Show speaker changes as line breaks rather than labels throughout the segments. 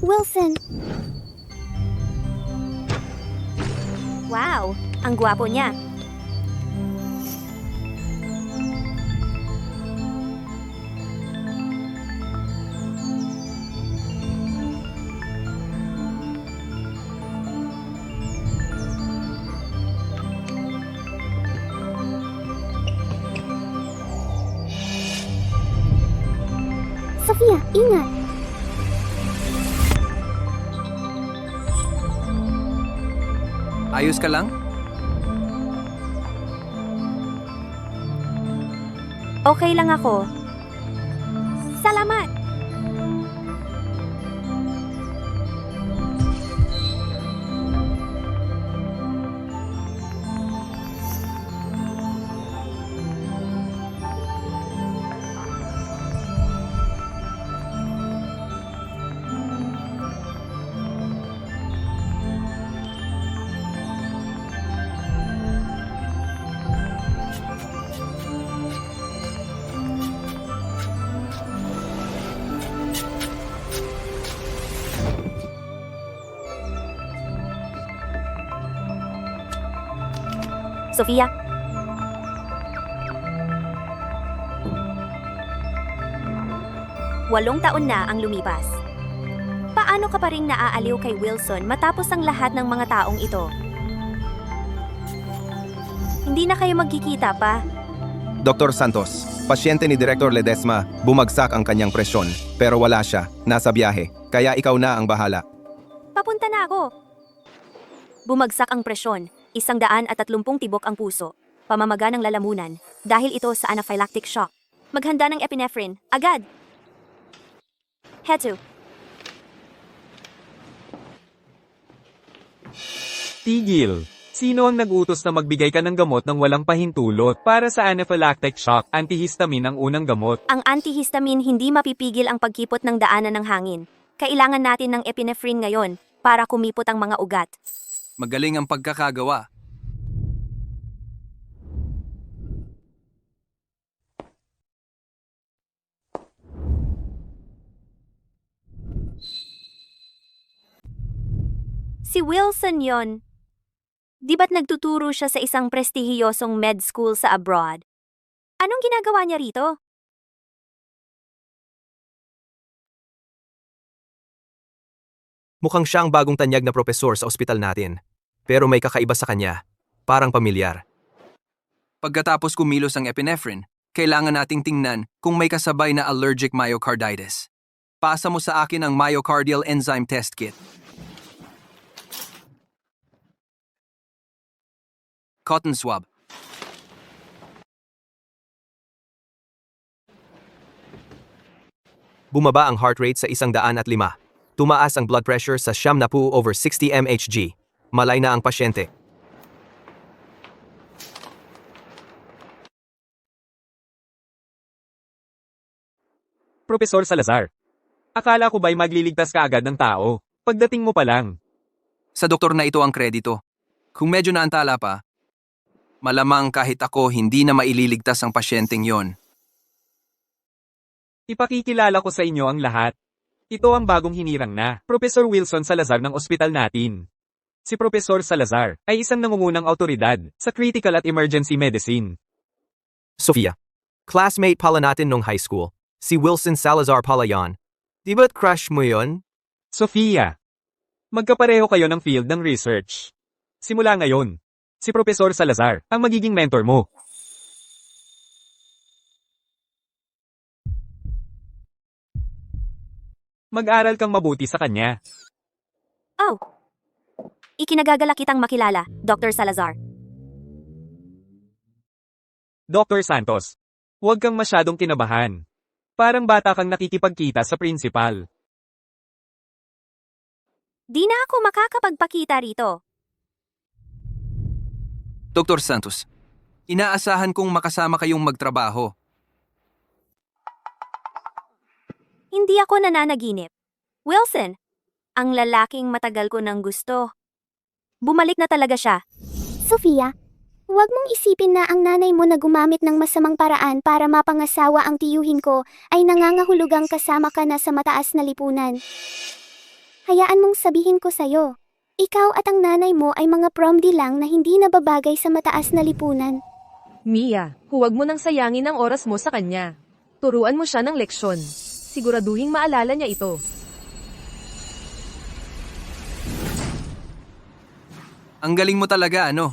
Wilson,
Wow, ang gwapo niya.
Sophia, ingat!
Ayos ka lang?
Okay lang ako. Salamat! Sofia? Walong taon na ang lumipas. Paano ka pa ring naaaliw kay Wilson matapos ang lahat ng mga taong ito? Hindi na kayo magkikita pa.
Dr. Santos, pasyente ni Director Ledesma, bumagsak ang kanyang presyon, pero wala siya, nasa biyahe, kaya ikaw na ang bahala.
Papunta na ako. Bumagsak ang presyon, 130 tibok ang puso, pamamaga ng lalamunan, dahil ito sa anaphylactic shock. Maghanda ng epinephrine, agad! Hetu.
Tigil! Sino ang nag-utos na magbigay ka ng gamot ng walang pahintulot? Para sa anaphylactic shock, antihistamine ang unang gamot.
Ang antihistamine hindi mapipigil ang pagkipot ng daanan ng hangin. Kailangan natin ng epinephrine ngayon para kumipot ang mga ugat.
Magaling ang pagkakagawa.
Si Wilson yon. Di ba't nagtuturo siya sa isang prestihiyosong med school sa abroad? Anong ginagawa niya rito?
Mukhang siya ang bagong tanyag na propesor sa ospital natin. Pero may kakaiba sa kanya. Parang pamilyar.
Pagkatapos kumilos ang epinephrine, kailangan nating tingnan kung may kasabay na allergic myocarditis. Pasa mo sa akin ang myocardial enzyme test kit. Cotton swab.
Bumaba ang heart rate sa 105. Tumaas ang blood pressure sa 70/60 mmHg. Malay na ang pasyente.
Profesor Salazar, akala ko ba'y magliligtas ka agad ng tao? Pagdating mo pa lang.
Sa doktor na ito ang kredito. Kung medyo naantala pa, malamang kahit ako hindi na maililigtas ang pasyenteng yon.
Ipakikilala ko sa inyo ang lahat. Ito ang bagong hinirang na Professor Wilson Salazar ng ospital natin. Si Professor Salazar ay isang nangungunang autoridad sa critical at emergency medicine.
Sofia. Classmate pala natin nung high school. Si Wilson Salazar pala yan. Di ba't crush mo yon?
Sofia, magkapareho kayo ng field ng research. Simula ngayon, si Professor Salazar ang magiging mentor mo. Mag-aral kang mabuti sa kanya.
Oh! Ikinagagalak kitang makilala, Dr. Salazar.
Dr. Santos, huwag kang masyadong kinabahan. Parang bata kang nakikipagkita sa principal.
Di na ako makakapagpakita rito.
Dr. Santos, inaasahan kong makasama kayong magtrabaho.
Hindi ako nananaginip. Wilson, ang lalaking matagal ko nang gusto. Bumalik na talaga siya.
Sophia, Huwag mong isipin na ang nanay mo na gumamit ng masamang paraan para mapangasawa ang tiyuhin ko ay nangangahulugang kasama ka na sa mataas na lipunan. Hayaan mong sabihin ko sa'yo. Ikaw at ang nanay mo ay mga promdi lang na hindi nababagay sa mataas na lipunan.
Mia, huwag mo nang sayangin ang oras mo sa kanya. Turuan mo siya ng leksyon. Siguraduhing maalala niya ito.
Ang galing mo talaga, ano?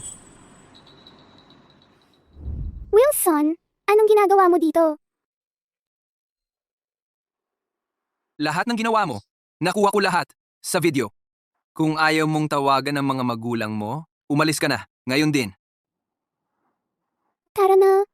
Wilson, anong ginagawa mo dito?
Lahat ng ginawa mo, nakuha ko lahat sa video. Kung ayaw mong tawagan ng mga magulang mo, umalis ka na, ngayon din.
Tara na.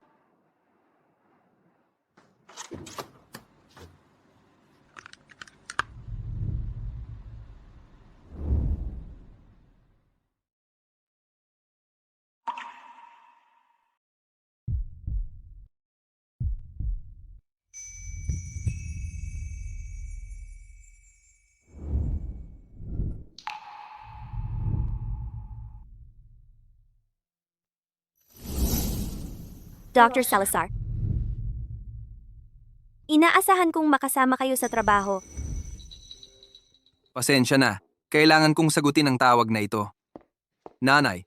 Dr. Salazar. Inaasahan kong makasama kayo sa trabaho.
Pasensya na, kailangan kong sagutin ang tawag na ito. Nanay,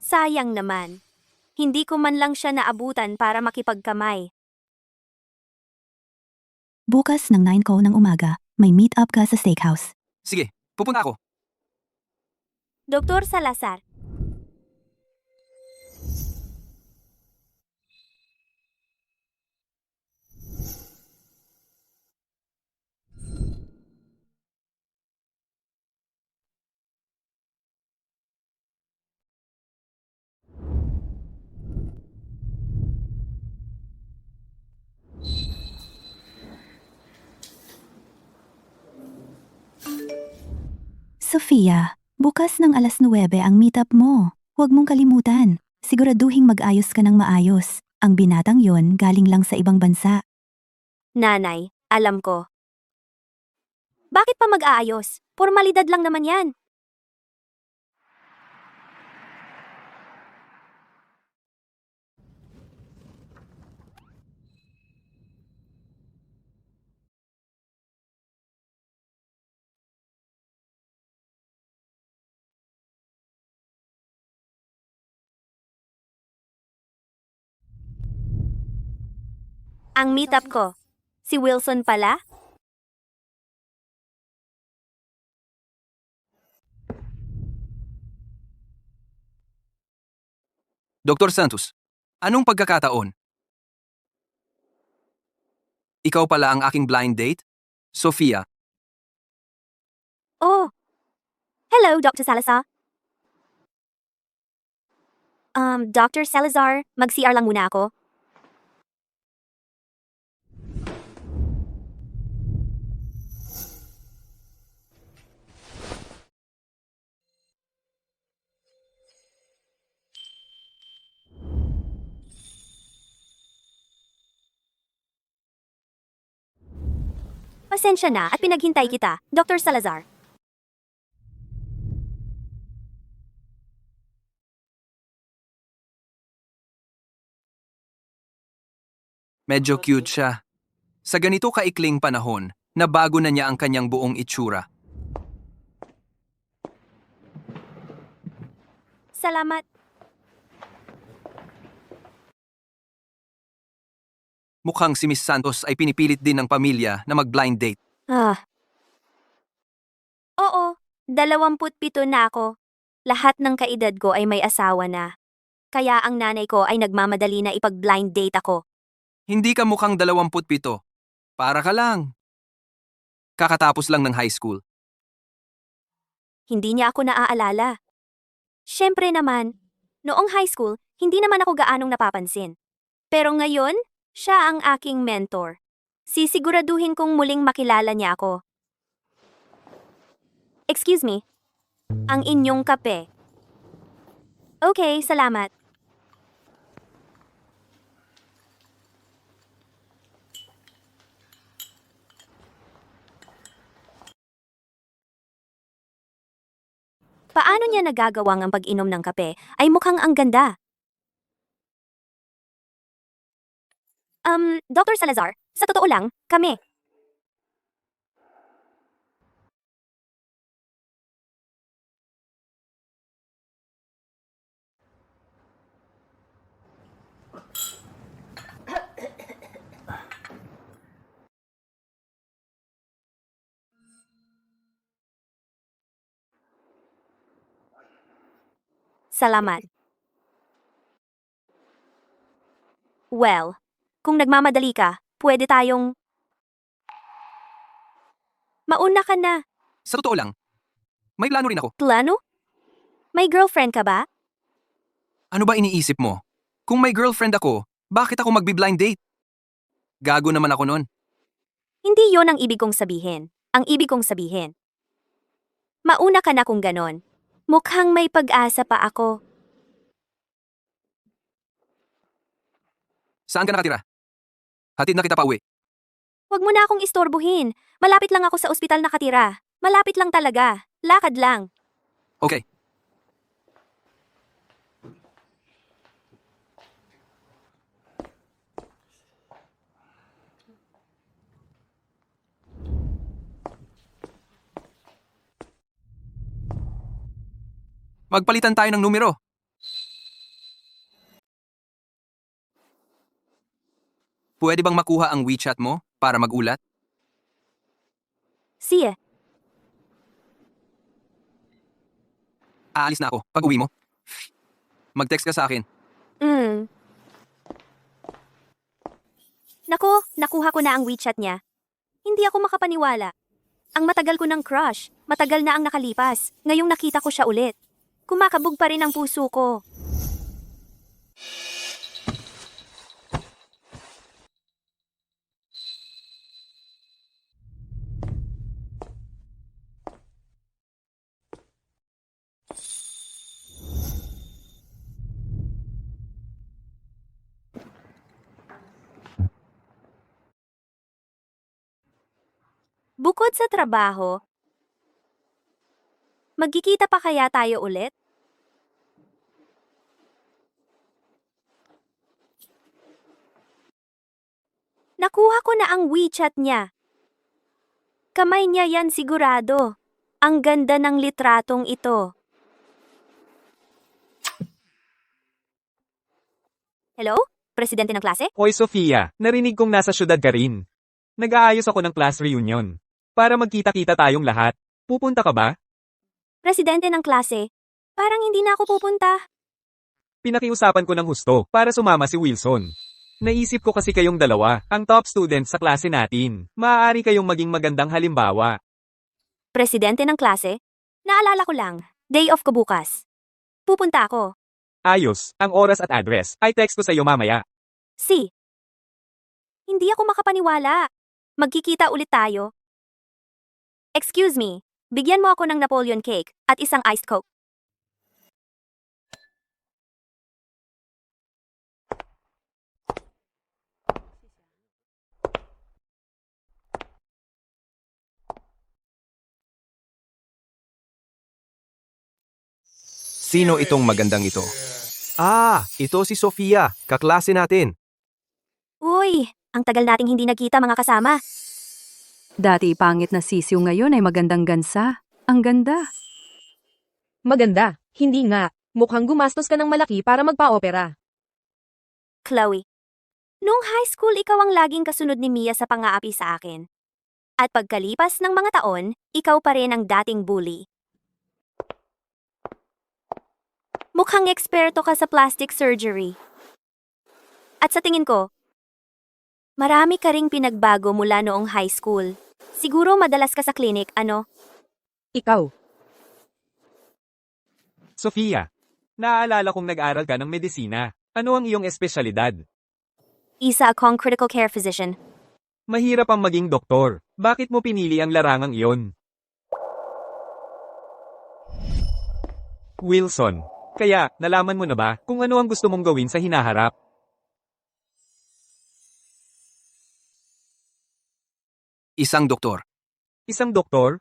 Sayang naman. Hindi ko man lang siya naabutan para makipagkamay.
Bukas ng 9 ko ng umaga, may meet up ka sa steakhouse.
sige, pupunta ako.
Dr. Salazar.
Sofia, bukas ng alas 9 ang meet up mo. Huwag mong kalimutan. Siguraduhing mag-ayos ka ng maayos. Ang binatang yon galing lang sa ibang bansa.
Nanay, alam ko. Bakit pa mag-aayos? Formalidad lang naman yan. Ang meetup ko. Si Wilson pala?
Dr. Santos, anong pagkakataon? Ikaw pala ang aking blind date? Sofia,
Oh. Hello, Dr. Salazar. Dr. Salazar, mag-CR lang muna ako. Pasensya na at pinaghintay kita, Dr. Salazar.
medyo cute siya. Sa ganito kaikling panahon, nabago na niya ang kanyang buong itsura.
Salamat.
Mukhang si Miss Santos ay pinipilit din ng pamilya na mag-blind date.
Oo, 27 na ako. Lahat ng kaedad ko ay may asawa na. Kaya ang nanay ko ay nagmamadali na ipag-blind date ako.
Hindi ka mukhang 27. Para ka lang. Kakatapos lang ng high school.
Hindi niya ako naaalala. Siyempre naman, noong high school, hindi naman ako gaanong napapansin. Pero ngayon, siya ang aking mentor. Sisiguraduhin kong muling makilala niya ako. Excuse me. Ang inyong kape. Okay, salamat. paano niya nagagawang ang pag-inom ng kape ay mukhang ang ganda. Dr. Salazar, sa totoo lang, kami. Salamat. Well, kung nagmamadali ka, pwede tayong... Mauna ka na.
Sa totoo lang, may plano rin ako.
Plano? May girlfriend ka ba?
Ano ba iniisip mo? Kung may girlfriend ako, bakit ako magbi-blind date? Gago naman ako nun.
Hindi yon ang ibig kong sabihin. Ang ibig kong sabihin. Mauna ka na kung ganon. Mukhang may pag-asa pa ako.
Saan ka nakatira? Hatid na kita pa uwi.
Huwag mo na akong istorbohin. Malapit lang ako sa ospital nakatira. Malapit lang talaga. Lakad lang.
Okay. Magpalitan tayo ng numero. Pwede bang makuha ang WeChat mo para magulat?
Sige.
Aalis na ako. Pag uwi mo, mag-text ka sa akin.
Nako, nakuha ko na ang WeChat niya. Hindi ako makapaniwala. Ang matagal ko ng crush. Matagal na ang nakalipas. Ngayong nakita ko siya ulit. Kumakabog pa rin ang puso ko. Bukod sa trabaho, magkikita pa kaya tayo ulit? Nakuha ko na ang WeChat niya. Kamay niya yan sigurado. Ang ganda ng litratong ito. Hello? Presidente ng klase?
Hoy Sofia, narinig kong nasa syudad ka rin. Nag-aayos ako ng class reunion. Para magkita-kita tayong lahat. Pupunta ka ba?
Presidente ng klase? Parang hindi na ako pupunta.
Pinakiusapan ko ng husto para sumama si Wilson. Naisip ko kasi kayong dalawa, ang top students sa klase natin. Maaari kayong maging magandang halimbawa.
Presidente ng klase? Naalala ko lang, day off ko bukas. Pupunta ako.
Ayos, ang oras at address ay text ko sa iyo mamaya.
Si. Hindi ako makapaniwala. Magkikita ulit tayo. Excuse me, bigyan mo ako ng Napoleon cake at isang iced coke.
Sino itong magandang ito?
Ito si Sofia, kaklase natin.
Uy, ang tagal nating hindi nagkita mga kasama.
Dati pangit na sisiw ngayon ay magandang gansa. Ang ganda.
Maganda, hindi nga. Mukhang gumastos ka ng malaki para magpa-opera.
Chloe. Noong high school ikaw ang laging kasunod ni Mia sa pang-aapi sa akin. At pagkalipas ng mga taon, ikaw pa rin ang dating bully. Mukhang eksperto ka sa plastic surgery. At sa tingin ko, marami ka ring pinagbago mula noong high school. Siguro madalas ka sa clinic, ano?
Ikaw.
Sofia, naaalala kong nag-aral ka ng medisina. Ano ang iyong espesyalidad?
Isa akong critical care physician.
Mahirap ang maging doktor. Bakit mo pinili ang larangang iyon? Wilson, kaya nalaman mo na ba kung ano ang gusto mong gawin sa hinaharap?
Isang doktor.
Isang doktor?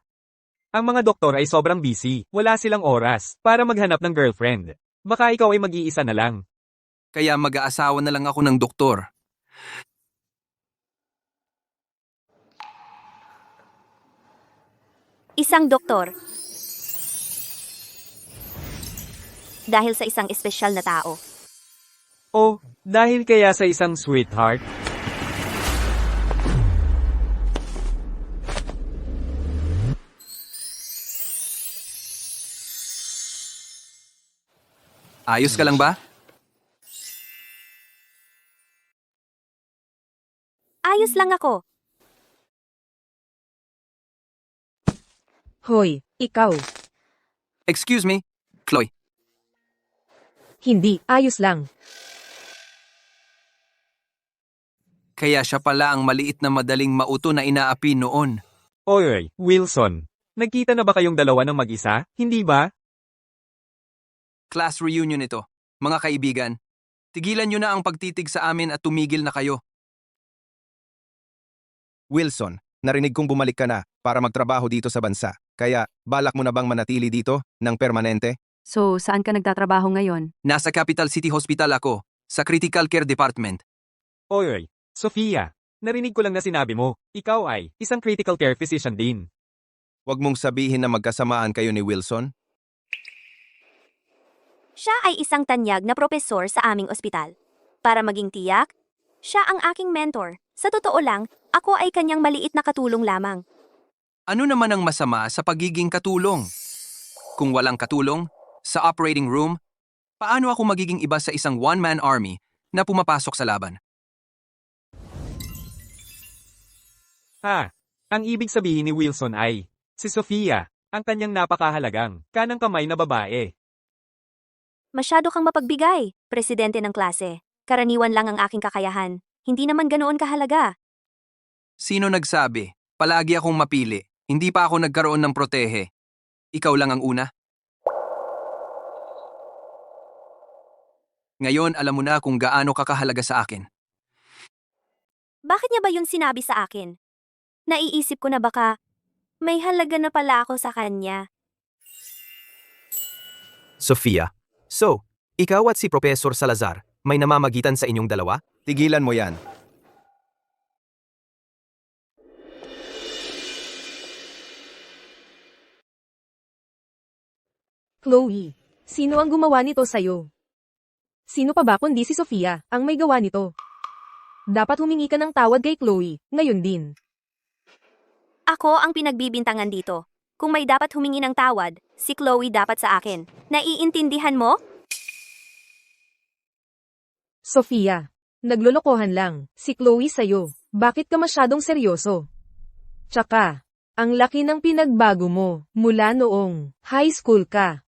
Ang mga doktor ay sobrang busy. Wala silang oras para maghanap ng girlfriend. Baka ikaw ay mag-iisa na lang.
Kaya mag-aasawa na lang ako ng doktor.
Isang doktor. Dahil sa isang espesyal na tao.
Oh, dahil kaya sa isang sweetheart?
Ayos ka lang ba?
Ayos lang ako.
Hoy, ikaw.
Excuse me, Chloe.
Hindi, ayos lang.
Kaya siya pala ang maliit na madaling mauto na inaapi noon.
Oy, Wilson. Nagkita na ba kayong dalawa ng mag-isa? Hindi ba?
Class reunion ito. Mga kaibigan, tigilan nyo na ang pagtitig sa amin at tumigil na kayo.
Wilson, narinig kong bumalik ka na para magtrabaho dito sa bansa. Kaya, balak mo na bang manatili dito ng permanente?
So, saan ka nagtatrabaho ngayon?
Nasa Capital City Hospital ako, sa Critical Care Department.
Oy, Sofia. Narinig ko lang na sinabi mo, ikaw ay isang critical care physician din.
Huwag mong sabihin na magkasamaan kayo ni Wilson.
Siya ay isang tanyag na propesor sa aming ospital. Para maging tiyak, siya ang aking mentor. Sa totoo lang, ako ay kanyang maliit na katulong lamang.
Ano naman ang masama sa pagiging katulong? Kung walang katulong, sa operating room, paano ako magiging iba sa isang one-man army na pumapasok sa laban?
Ang ibig sabihin ni Wilson ay, si Sofia, ang kanyang napakahalagang, kanang kamay na babae.
Masyado kang mapagbigay, presidente ng klase. Karaniwan lang ang aking kakayahan. Hindi naman ganoon kahalaga.
Sino nagsabi? Palagi akong mapili. Hindi pa ako nagkaroon ng protehe. Ikaw lang ang una. Ngayon alam mo na kung gaano kakahalaga sa akin.
Bakit niya ba yun sinabi sa akin? Naiisip ko na baka may halaga na pala ako sa kanya.
Sofia. So, ikaw at si Professor Salazar, may namamagitan sa inyong dalawa?
Tigilan mo yan.
Chloe, sino ang gumawa nito sa'yo? Sino pa ba kundi si Sofia ang may gawa nito? Dapat humingi ka ng tawad kay Chloe, ngayon din.
Ako ang pinagbibintangan dito. Kung may dapat humingi ng tawad, si Chloe dapat sa akin. Naiintindihan mo?
Sofia, naglolokohan lang. Si Chloe sa'yo. Bakit ka masyadong seryoso? Tsaka, ang laki ng pinagbago mo mula noong high school ka.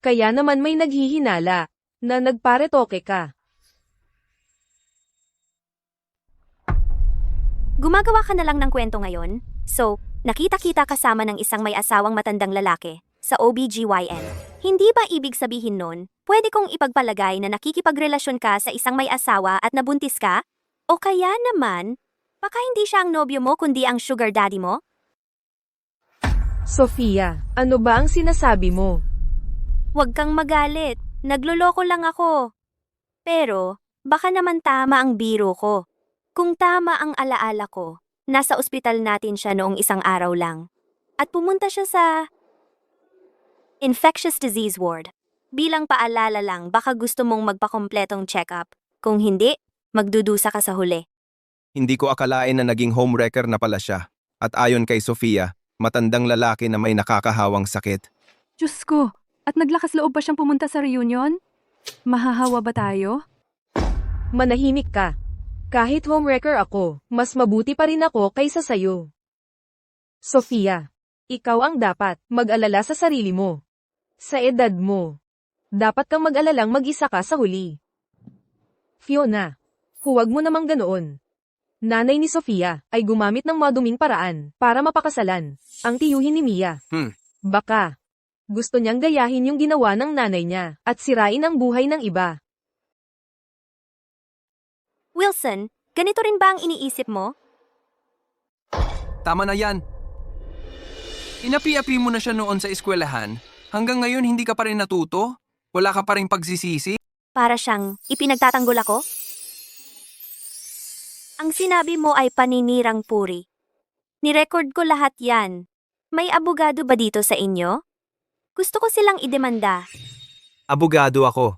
Kaya naman may naghihinala na nagparetoke ka.
Gumagawa ka na lang ng kwento ngayon? So, nakita-kita kasama ng isang may asawang matandang lalaki sa OBGYN. Hindi ba ibig sabihin nun, pwede kong ipagpalagay na nakikipagrelasyon ka sa isang may asawa at nabuntis ka? O kaya naman, baka hindi siya ang nobyo mo kundi ang sugar daddy mo?
Sofia, ano ba ang sinasabi mo?
Huwag kang magalit, nagloloko lang ako. Pero, baka naman tama ang biro ko. Kung tama ang alaala ko, nasa ospital natin siya noong isang araw lang. At pumunta siya sa infectious disease ward. Bilang paalala lang, baka gusto mong magpakompletong check-up. Kung hindi, magdudusa ka sa huli.
Hindi ko akalain na naging homewrecker na pala siya. At ayon kay Sofia, matandang lalaki na may nakakahawang sakit.
Diyos ko, at naglakas loob pa siyang pumunta sa reunion? Mahahawa ba tayo?
Manahimik ka. Kahit homewrecker ako, mas mabuti pa rin ako kaysa sayo. Sofia, ikaw ang dapat mag-alala sa sarili mo. Sa edad mo, dapat kang mag-alalang mag-isa ka sa huli. Fiona, huwag mo namang ganoon. Nanay ni Sofia ay gumamit ng maduming paraan para mapakasalan ang tiyuhin ni Mia. Baka, gusto niyang gayahin yung ginawa ng nanay niya at sirain ang buhay ng iba.
Wilson, ganito rin ba ang iniisip mo?
Tama na yan. Inapi-api mo na siya noon sa eskwelahan. Hanggang ngayon hindi ka pa rin natuto? Wala ka pa rin pagsisisi?
Para siyang ipinagtatanggol ako? Ang sinabi mo ay paninirang puri. Nirecord ko lahat yan. May abogado ba dito sa inyo? Gusto ko silang idemanda.
Abogado ako.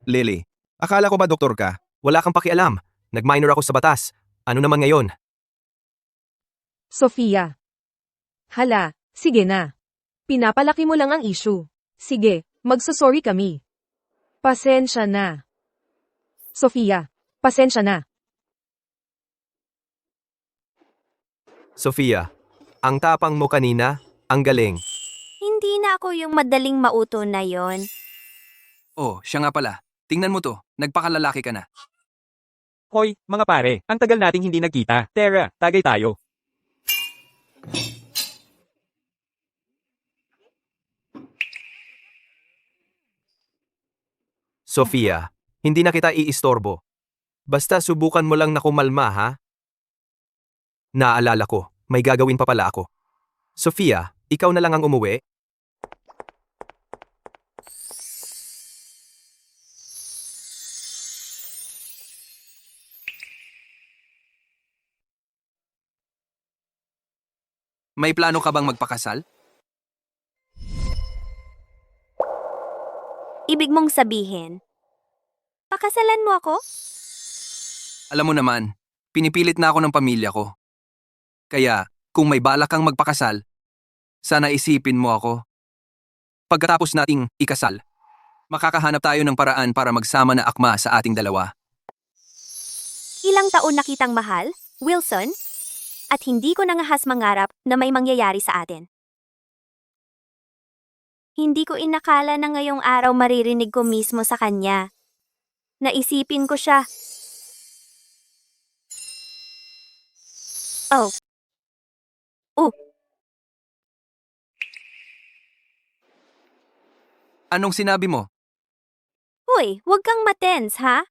Lily, akala ko ba doktor ka?
Wala kang pakialam. Nag-minor ako sa batas. Ano naman ngayon?
Sofia. Hala, sige na. Pinapalaki mo lang ang issue. Sige, magsasorry kami. Pasensya na. Sofia, pasensya na.
Sofia, ang tapang mo kanina, ang galing.
Hindi na ako yung madaling mauto na yon.
Oh, siya nga pala. Tingnan mo to, nagpakalalaki ka na.
Hoy, mga pare, ang tagal nating hindi nagkita. Tara, tagay tayo.
Sofia, hindi na kita iistorbo. Basta subukan mo lang na kumalma, ha? Naalala ko, may gagawin pa pala ako. Sofia, ikaw na lang ang umuwi?
May plano ka bang magpakasal?
Ibig mong sabihin, pakasalan mo ako?
Alam mo naman, pinipilit na ako ng pamilya ko. Kaya, kung may balak kang magpakasal, sana isipin mo ako. Pagkatapos nating ikasal, makakahanap tayo ng paraan para magsama na akma sa ating dalawa.
Ilang taon na kitang mahal, Wilson? At hindi ko nangahas mangarap na may mangyayari sa atin. Hindi ko inakala na ngayong araw maririnig ko mismo sa kanya. Naisipin ko siya. Oh.
Anong sinabi mo?
Hoy, huwag kang matens, ha?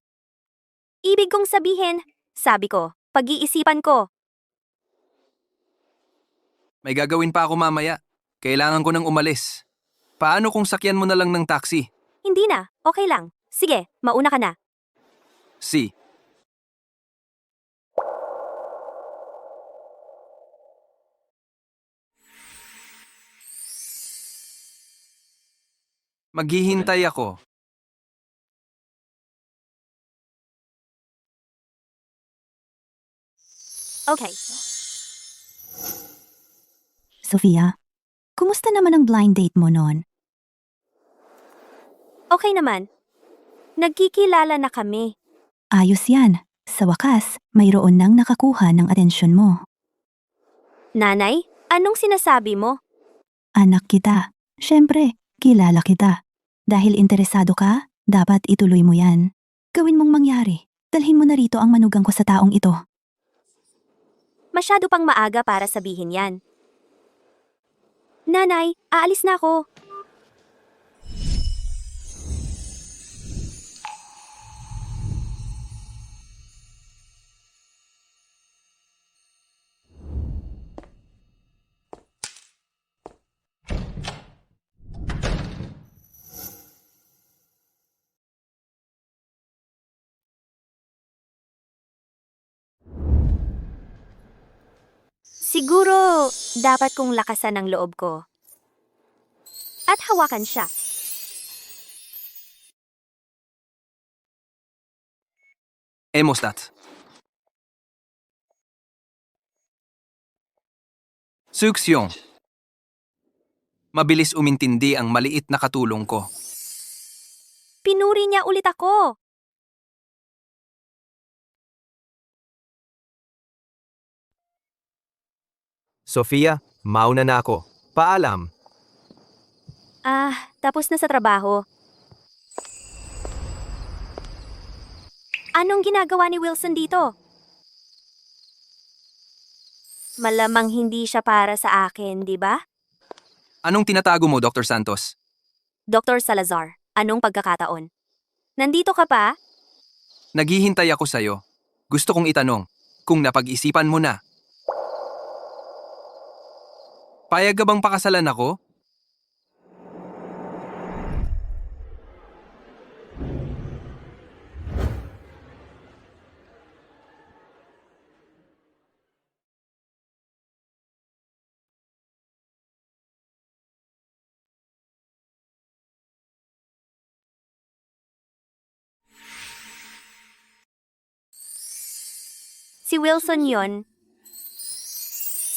Ibig kong sabihin, sabi ko, pag-iisipan ko.
May gagawin pa ako mamaya. Kailangan ko nang umalis. Paano kung sakyan mo na lang ng taxi?
Hindi na, okay lang. Sige, mauna ka na.
Si. Maghihintay ako.
Okay.
Sofia, kumusta naman ang blind date mo noon?
Okay naman. Nagkikilala na kami.
Ayos yan. Sa wakas, mayroon nang nakakuha ng atensyon mo.
Nanay, anong sinasabi mo?
Anak kita. Siyempre, kilala kita. Dahil interesado ka, dapat ituloy mo yan. Gawin mong mangyari. Dalhin mo na rito ang manugang ko sa taong ito.
Masyado pang maaga para sabihin yan. Nanay, aalis na ako. Siguro, dapat kong lakasan ang loob ko. At hawakan siya.
Hemostat. Suksyon. Mabilis umintindi ang maliit na katulong ko.
Pinuri niya ulit ako.
Sofia, mauna na ako. Paalam.
Tapos na sa trabaho. Anong ginagawa ni Wilson dito? Malamang hindi siya para sa akin, di ba?
Anong tinatago mo, Dr. Santos?
Dr. Salazar, anong pagkakataon? Nandito ka pa?
Naghihintay ako sa'yo. Gusto kong itanong, kung napag-isipan mo na. Payag ka bang pakasalan ako?
Si Wilson yon.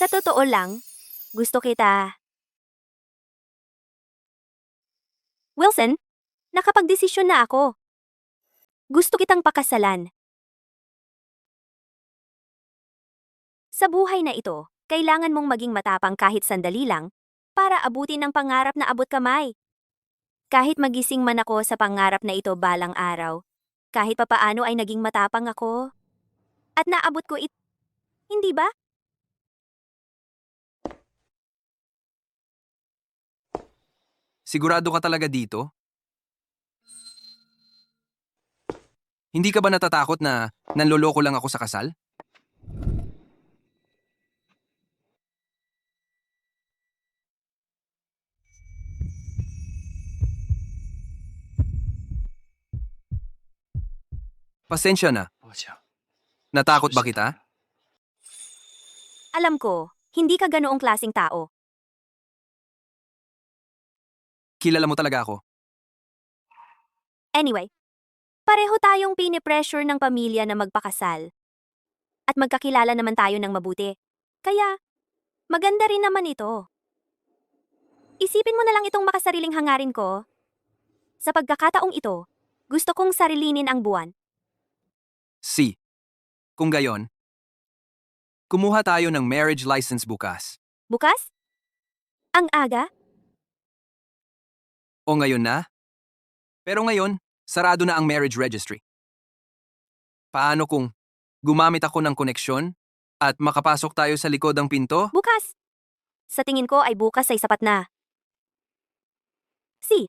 Sa totoo lang, gusto kita. Wilson, nakapagdesisyon na ako. Gusto kitang pakasalan. Sa buhay na ito, kailangan mong maging matapang kahit sandali lang para abutin ang pangarap na abot kamay. Kahit magising man ako sa pangarap na ito balang araw, kahit papaano ay naging matapang ako. At naabot ko ito. Hindi ba?
Sigurado ka talaga dito? Hindi ka ba natatakot na nanloloko lang ako sa kasal? Pasensya na. Natakot ba kita?
Alam ko, hindi ka ganoong klaseng tao.
Kilala mo talaga ako.
Anyway, pareho tayong pinipressure ng pamilya na magpakasal. At magkakilala naman tayo ng mabuti. Kaya, maganda rin naman ito. Isipin mo na lang itong makasariling hangarin ko. Sa pagkakataong ito, gusto kong sarilinin ang buwan.
Si. Kung gayon, kumuha tayo ng marriage license bukas.
Bukas? Ang aga?
O ngayon na? Pero ngayon, sarado na ang marriage registry. Paano kung gumamit ako ng koneksyon at makapasok tayo sa likod ng pinto?
Bukas. Sa tingin ko ay bukas ay sapat na. Si.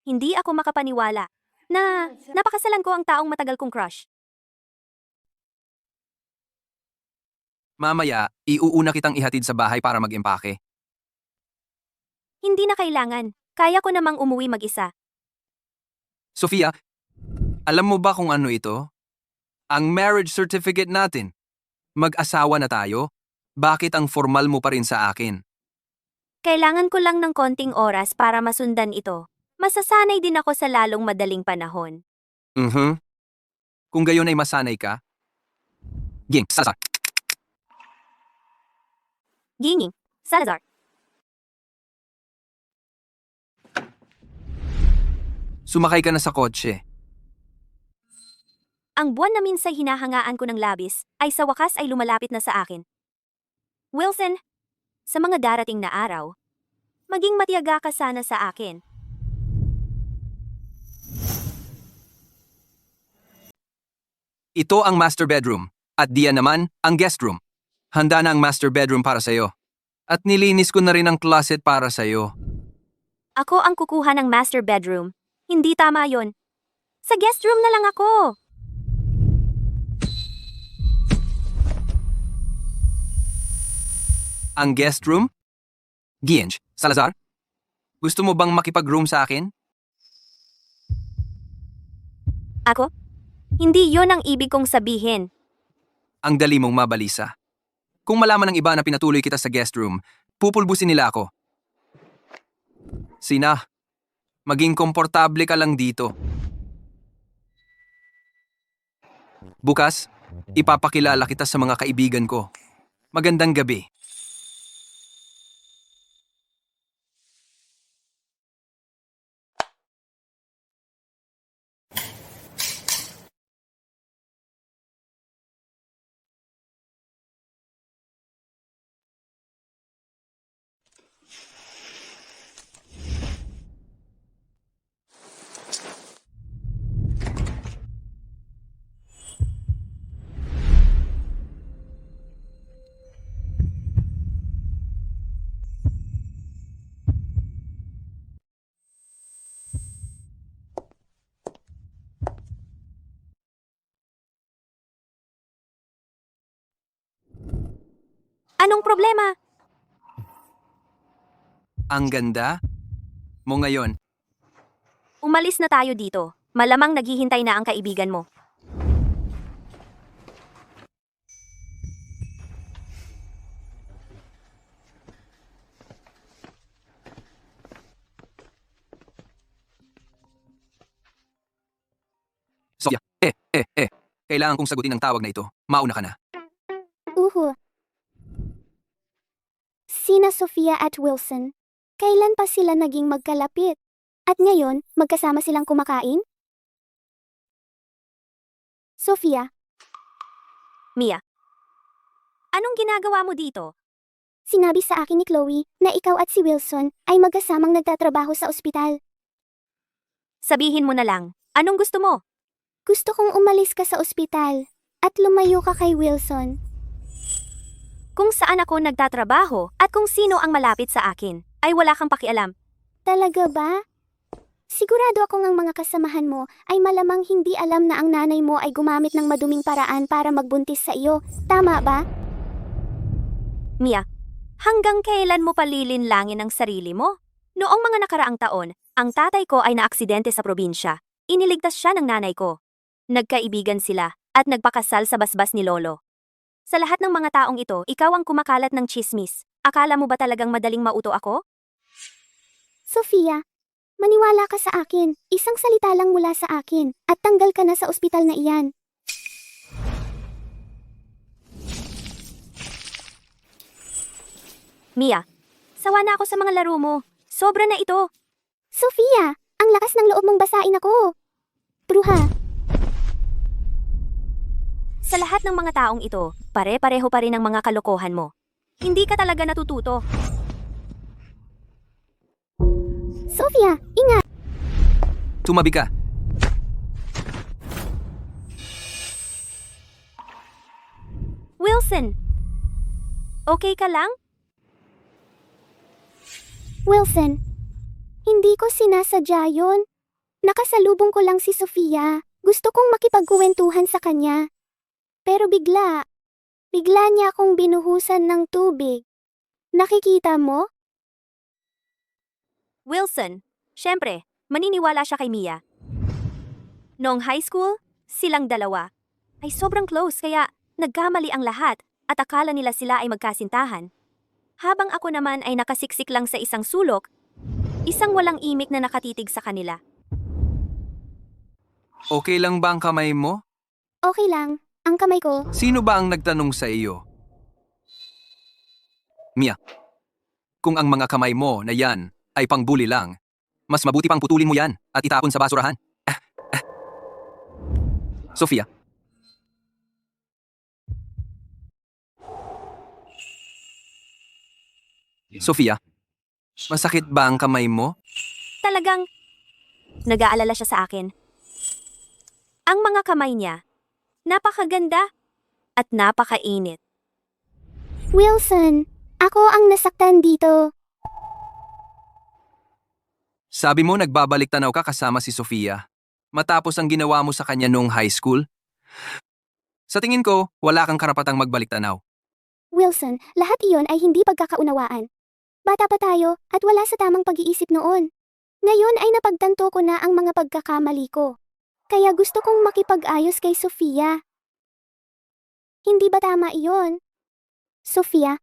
Hindi ako makapaniwala na napakasalan ko ang taong matagal kong crush.
Mamaya, iuuna kitang ihatid sa bahay para mag-empake.
Hindi na kailangan. Kaya ko namang umuwi mag-isa.
Sofia, alam mo ba kung ano ito? Ang marriage certificate natin. Mag-asawa na tayo. Bakit ang formal mo pa rin sa akin?
Kailangan ko lang ng konting oras para masundan ito. Masasanay din ako sa lalong madaling panahon.
Kung gayon ay masanay ka. Ging, Salazar.
Ginging, Salazar.
Sumakay ka na sa kotse.
Ang buwan na minsay hinahangaan ko ng labis ay sa wakas ay lumalapit na sa akin. Wilson, sa mga darating na araw, maging matiyaga ka sana sa akin.
Ito ang master bedroom. At diyan naman, ang guest room. Handa na ang master bedroom para sa'yo. At nilinis ko na rin ang closet para sa'yo.
Ako ang kukuha ng master bedroom. Hindi tama yon. Sa guest room na lang ako.
Ang guest room? Ginge, Salazar? Gusto mo bang makipag-room sa akin?
Ako? Hindi yon ang ibig kong sabihin.
Ang dali mong mabalisa. Kung malaman ng iba na pinatuloy kita sa guest room, pupulbusin nila ako. Sina, maging komportable ka lang dito. Bukas, ipapakilala kita sa mga kaibigan ko. Magandang gabi.
Anong problema?
Ang ganda mo ngayon.
Umalis na tayo dito. Malamang naghihintay na ang kaibigan mo.
Sofia, kailangan kong sagutin ang tawag na ito. Mauna ka na.
Uhu. Sina Sofia at Wilson. Kailan pa sila naging magkalapit? At ngayon, magkasama silang kumakain? Sofia,
Mia, anong ginagawa mo dito?
sinabi sa akin ni Chloe na ikaw at si Wilson ay magkasamang nagtatrabaho sa ospital.
Sabihin mo na lang, anong gusto mo?
Gusto kong umalis ka sa ospital at lumayo ka kay Wilson.
Kung saan ako nagtatrabaho at kung sino ang malapit sa akin, ay wala kang pakialam.
Talaga ba? Sigurado akong ang mga kasamahan mo ay malamang hindi alam na ang nanay mo ay gumamit ng maduming paraan para magbuntis sa iyo. Tama ba?
Mia, hanggang kailan mo palilinlangin ang sarili mo? Noong mga nakaraang taon, ang tatay ko ay naaksidente sa probinsya. Iniligtas siya ng nanay ko. Nagkaibigan sila at nagpakasal sa basbas ni Lolo. Sa lahat ng mga taong ito, ikaw ang kumakalat ng chismis. Akala mo ba talagang madaling mauto ako?
Sofia, maniwala ka sa akin. Isang salita lang mula sa akin at tanggal ka na sa ospital na iyan.
Mia, sawa na ako sa mga laro mo. Sobra na ito.
Sofia, ang lakas ng loob mong basain ako. Bruha,
Sa lahat ng mga taong ito, pare-pareho pa rin ang mga kalokohan mo. Hindi ka talaga natututo.
Sofia, ingat!
Tumabi ka.
Wilson! Okay ka lang?
Wilson, hindi ko sinasadya yun. Nakasalubong ko lang si Sofia. Gusto kong makipagkuwentuhan sa kanya. Pero bigla niya akong binuhusan ng tubig. Nakikita mo?
Wilson, syempre, maniniwala siya kay Mia. Noong high school, silang dalawa ay sobrang close kaya nagkamali ang lahat at akala nila sila ay magkasintahan. Habang ako naman ay nakasiksik lang sa isang sulok, isang walang imik na nakatitig sa kanila.
Okay lang ba ang kamay mo?
Okay lang. Ang kamay ko.
Sino ba ang nagtanong sa iyo? Mia, kung ang mga kamay mo na yan ay pangbuli lang, mas mabuti pang putulin mo yan at itapon sa basurahan. Sofia. Sofia, masakit ba ang kamay mo?
Talagang nag-aalala siya sa akin. Ang mga kamay niya, napakaganda at napakainit.
Wilson, ako ang nasaktan dito.
Sabi mo nagbabalik tanaw ka kasama si Sofia matapos ang ginawa mo sa kanya noong high school? Sa tingin ko, wala kang karapatang magbalik tanaw.
Wilson, lahat iyon ay hindi pagkakaunawaan. Bata pa tayo at wala sa tamang pag-iisip noon. Ngayon ay napagtanto ko na ang mga pagkakamali ko. Kaya gusto kong makipag-ayos kay Sofia. Hindi ba tama iyon? Sofia,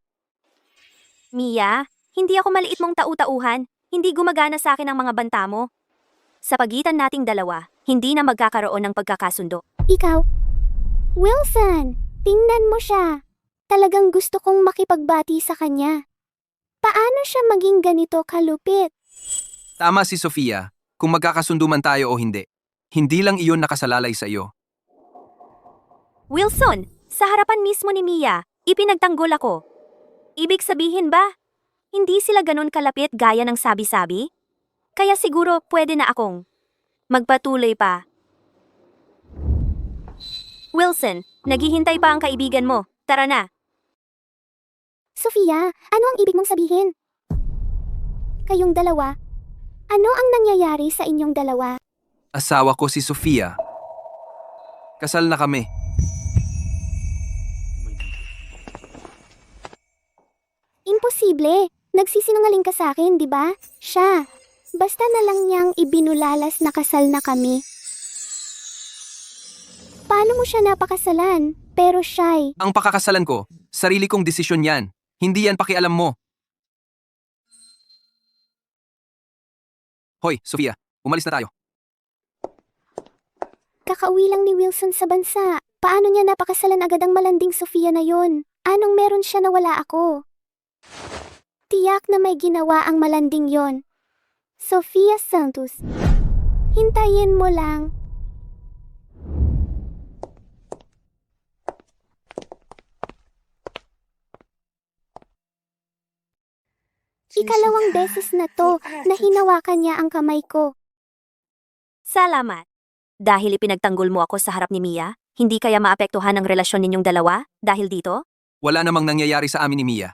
Mia, hindi ako maliit mong tau-tauhan. Hindi gumagana sa akin ang mga banta mo. Sa pagitan nating dalawa, hindi na magkakaroon ng pagkakasundo.
ikaw. Wilson, tingnan mo siya. Talagang gusto kong makipagbati sa kanya. Paano siya maging ganito kalupit?
Tama si Sofia, kung magkakasundo man tayo o hindi. Hindi lang iyon nakasalalay sa iyo.
Wilson, sa harapan mismo ni Mia, ipinagtanggol ako. Ibig sabihin ba, hindi sila ganun kalapit gaya ng sabi-sabi? Kaya siguro pwede na akong magpatuloy pa. Wilson, naghihintay pa ang kaibigan mo. Tara na.
Sofia, ano ang ibig mong sabihin? Kayong dalawa? Ano ang nangyayari sa inyong dalawa?
Asawa ko si Sofia. Kasal na kami.
Imposible. Nagsisinungaling ka sa akin, di ba? Siya. Basta na lang niyang ibinulalas na kasal na kami. Paano mo siya napakasalan? Pero siya'y...
Ang pakakasalan ko, sarili kong desisyon yan. Hindi yan pakialam mo. Hoy, Sofia, umalis na tayo.
Kakauwi lang ni Wilson sa bansa. Paano niya napakasalan agad ang malanding Sofia na yon? Anong meron siya na wala ako? Tiyak na may ginawa ang malanding yon. Sofia Santos. Hintayin mo lang. Ikalawang beses na to na hinawakan niya ang kamay ko.
Salamat. Dahil ipinagtanggol mo ako sa harap ni Mia, hindi kaya maapektuhan ang relasyon ninyong dalawa dahil dito?
Wala namang nangyayari sa amin ni Mia.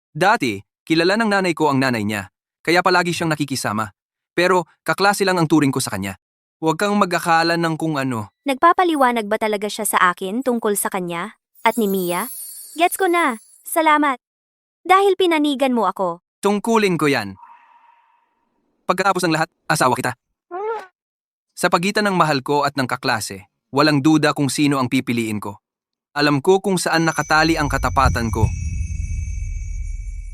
Dati, kilala ng nanay ko ang nanay niya, kaya palagi siyang nakikisama. Pero kaklase lang ang turing ko sa kanya. Huwag kang mag-akala ng kung ano.
Nagpapaliwanag ba talaga siya sa akin tungkol sa kanya at ni Mia? Gets ko na. Salamat. Dahil pinanigan mo ako.
Tungkulin ko yan. Pagkatapos ng lahat, asawa kita. Sa pagitan ng mahal ko at ng kaklase, walang duda kung sino ang pipiliin ko. Alam ko kung saan nakatali ang katapatan ko.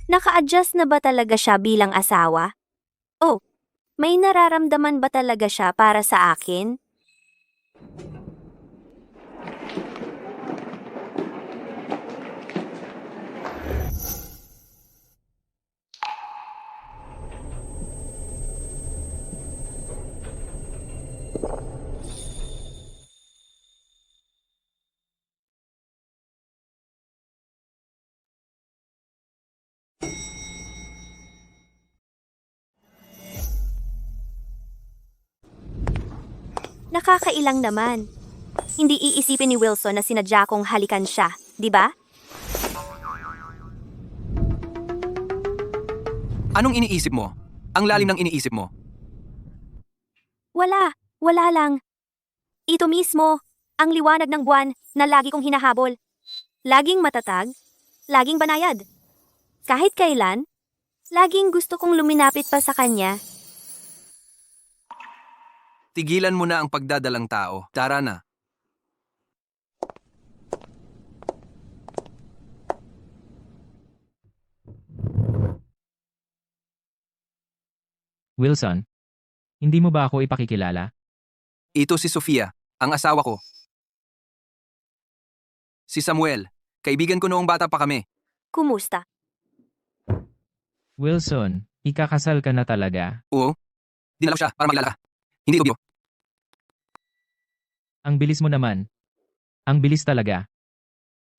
Naka-adjust na ba talaga siya bilang asawa? Oh, may nararamdaman ba talaga siya para sa akin? Nakakailang naman. Hindi iisipin ni Wilson na sinadya kong halikan siya, di ba?
Anong iniisip mo? Ang lalim ng iniisip mo.
Wala lang. Ito mismo, ang liwanag ng buwan na lagi kong hinahabol. Laging matatag, laging banayad. Kahit kailan, laging gusto kong luminapit pa sa kanya.
Tigilan mo na ang pagdadalang tao. Tara na.
Wilson, hindi mo ba ako ipakikilala?
Ito si Sofia, ang asawa ko. Si Samuel, kaibigan ko noong bata pa kami.
Kumusta?
Wilson, ikakasal ka na talaga?
Oo, dinala ko siya para makilala. Hindi ko biyo.
Ang bilis mo naman. Ang bilis talaga.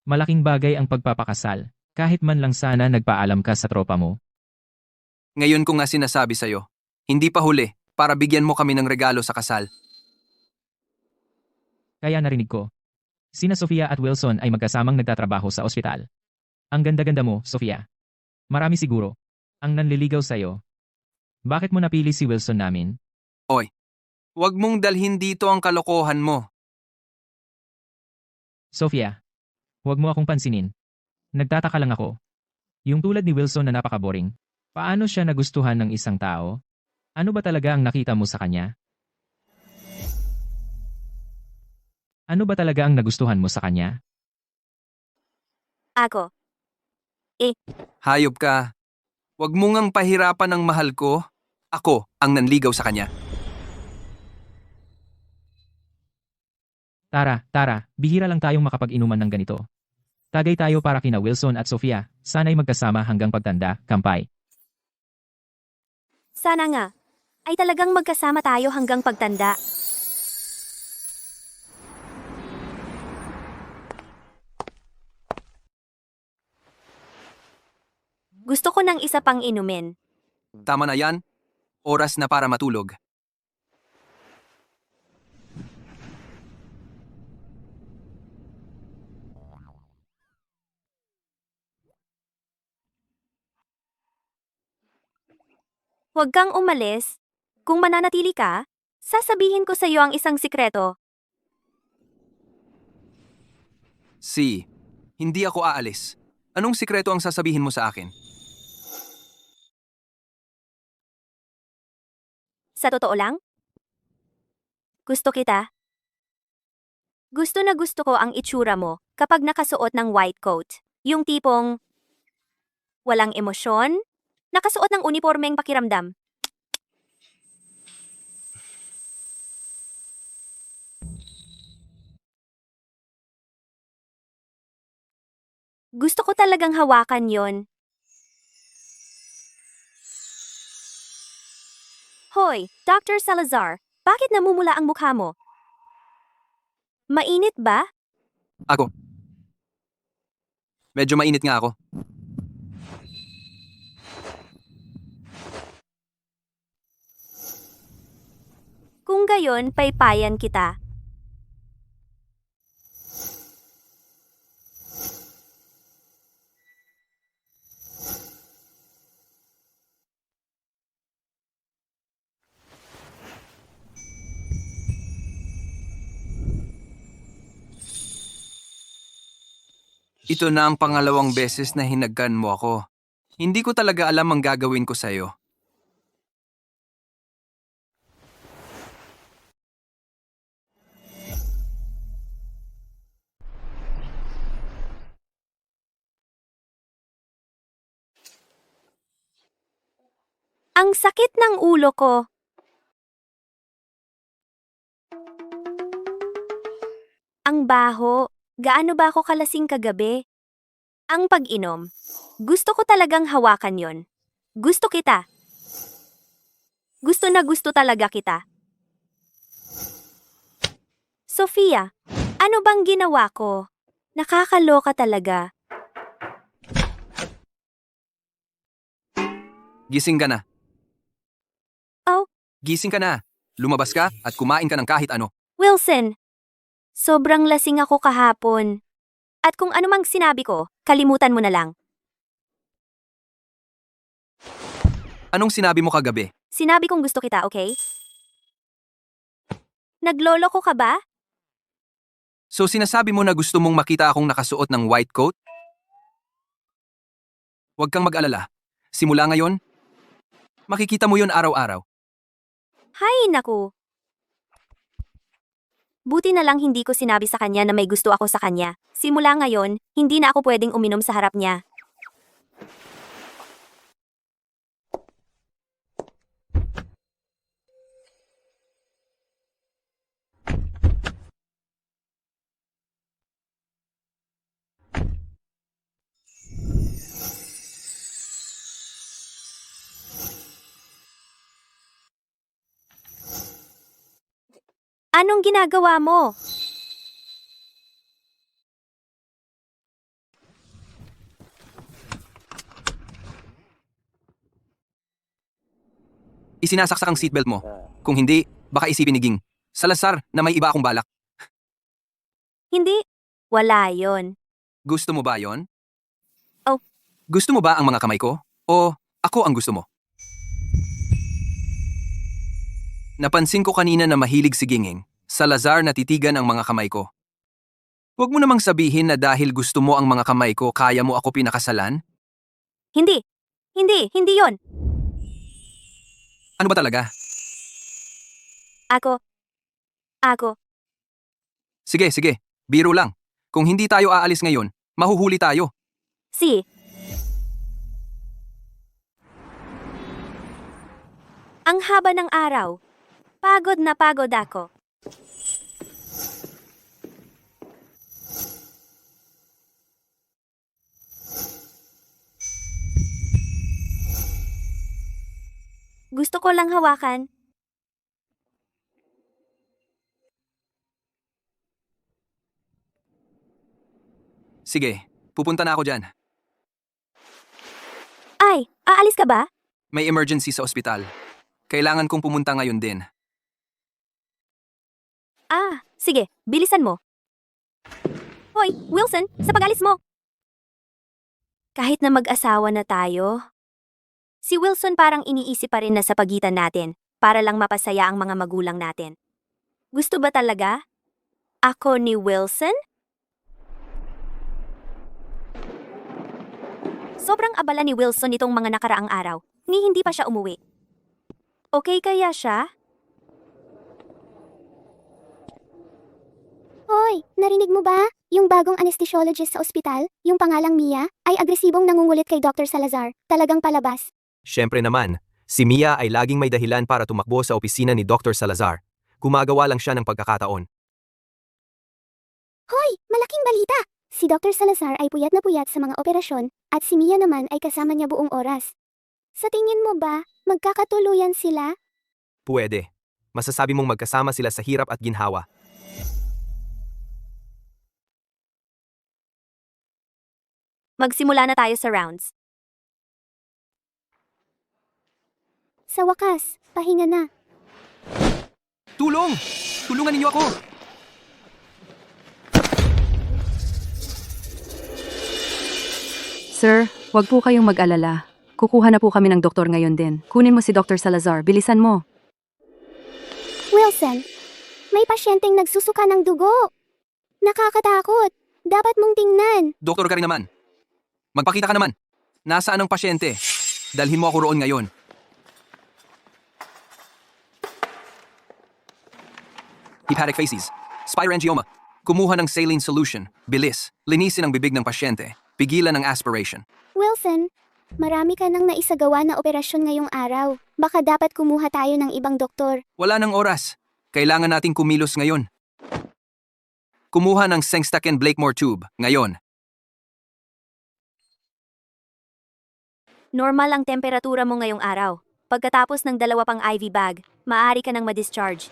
Malaking bagay ang pagpapakasal, kahit man lang sana nagpaalam ka sa tropa mo.
Ngayon ko nga sinasabi sa'yo, hindi pa huli para bigyan mo kami ng regalo sa kasal.
Kaya narinig ko. Sina Sofia at Wilson ay magkasamang nagtatrabaho sa ospital. Ang ganda-ganda mo, Sofia. Marami siguro. Ang nanliligaw sa'yo. Bakit mo napili si Wilson namin?
Huwag mong dalhin dito ang kalokohan mo.
Sofia, huwag mo akong pansinin. Nagtataka lang ako. Yung tulad ni Wilson na napaka-boring. Paano siya nagustuhan ng isang tao? Ano ba talaga ang nakita mo sa kanya? Ano ba talaga ang nagustuhan mo sa kanya?
Ako.
Hayop ka. Huwag mo ngang pahirapan ang mahal ko. Ako ang nanligaw sa kanya.
Tara, bihira lang tayong makapag-inuman ng ganito. Tagay tayo para kina Wilson at Sofia, sana'y magkasama hanggang pagtanda, kampay.
Sana nga, ay talagang magkasama tayo hanggang pagtanda. Gusto ko ng isa pang inumin.
Tama na yan. Oras na para matulog.
Huwag kang umalis. Kung mananatili ka, sasabihin ko sa iyo ang isang sikreto.
Hindi ako aalis. Anong sikreto ang sasabihin mo sa akin?
Sa totoo lang? Gusto kita. Gusto na gusto ko ang itsura mo kapag nakasuot ng white coat. Yung tipong walang emosyon, nakasuot ng unipormeng pakiramdam. Gusto ko talagang hawakan yon. Hoy, Dr. Salazar, bakit namumula ang mukha mo? Mainit ba?
Ako. Medyo mainit nga ako.
Kung gayon, paypayan kita.
Ito na ang pangalawang beses na hinagkan mo ako. Hindi ko talaga alam ang gagawin ko sa'yo.
Ang sakit ng ulo ko. Ang baho. Gaano ba ako kalasing kagabi? Ang pag-inom. Gusto ko talagang hawakan yon. Gusto kita. Gusto na gusto talaga kita. Sofia, ano bang ginawa ko? Nakakaloka talaga.
Gising ka na.
Oh.
Gising ka na. Lumabas ka at kumain ka ng kahit ano.
Wilson, sobrang lasing ako kahapon. At kung ano mang sinabi ko, kalimutan mo na lang.
Anong sinabi mo kagabi?
Sinabi kong gusto kita, okay? Nagloloko ka ba?
So sinasabi mo na gusto mong makita akong nakasuot ng white coat? Huwag kang mag-alala. Simula ngayon, makikita mo yon araw-araw.
Hay naku. Buti na lang hindi ko sinabi sa kanya na may gusto ako sa kanya. Simula ngayon, hindi na ako pwedeng uminom sa harap niya. Anong ginagawa mo?
Isinasaksak ang seatbelt mo. Kung hindi, baka isipin ni Ging Salazar na may iba akong balak.
Hindi. Wala yon.
Gusto mo ba yon?
Oh.
Gusto mo ba ang mga kamay ko? O ako ang gusto mo? Napansin ko kanina na mahilig si Ginging Salazar na titigan ang mga kamay ko. Huwag mo namang sabihin na dahil gusto mo ang mga kamay ko, kaya mo ako pinakasalan?
Hindi. Hindi yon.
Ano ba talaga?
Ako.
Sige. Biro lang. Kung hindi tayo aalis ngayon, mahuhuli tayo.
Si. Ang haba ng araw. Pagod na pagod ako. Gusto ko lang hawakan.
Sige, pupunta na ako dyan.
Ay, aalis ka ba?
May emergency sa ospital. Kailangan kong pumunta ngayon din.
Ah, sige, bilisan mo. Hoy, Wilson, sa pag-alis mo. Kahit na mag-asawa na tayo, si Wilson parang iniisip pa rin na sa pagitan natin para lang mapasaya ang mga magulang natin. Gusto ba talaga? Ako ni Wilson? Sobrang abala ni Wilson nitong mga nakaraang araw, ni hindi pa siya umuwi. Okay kaya siya?
Hoy, narinig mo ba? Yung bagong anesthesiologist sa ospital, yung pangalang Mia, ay agresibong nangungulit kay Dr. Salazar. Talagang palabas.
Siyempre naman, si Mia ay laging may dahilan para tumakbo sa opisina ni Dr. Salazar. Gumagawa lang siya ng pagkakataon.
Hoy, malaking balita! Si Dr. Salazar ay puyat na puyat sa mga operasyon, at si Mia naman ay kasama niya buong oras. Sa tingin mo ba, magkakatuluyan sila?
Pwede. Masasabi mong magkasama sila sa hirap at ginhawa.
Magsimula na tayo sa rounds.
Sa wakas, pahinga na.
Tulong! Tulungan ninyo ako!
Sir, wag po kayong mag-alala. Kukuha na po kami ng doktor ngayon din. Kunin mo si Dr. Salazar, bilisan mo.
Wilson, may pasyenteng nagsusuka ng dugo. Nakakatakot. Dapat mong tingnan.
Doktor ka rin naman. Magpakita ka naman. Nasaan ang pasyente? Dalhin mo ako roon ngayon. Hepatic phases. Spirangioma. Kumuha ng saline solution. Bilis. Linisin ang bibig ng pasyente. Pigilan ang aspiration.
Wilson, marami ka nang naisagawa na operasyon ngayong araw. Baka dapat kumuha tayo ng ibang doktor.
Wala nang oras. Kailangan nating kumilos ngayon. Kumuha ng Sengstaken Blakemore tube. Ngayon.
Normal ang temperatura mo ngayong araw. Pagkatapos ng 2 pang IV bag, maaari ka nang ma-discharge.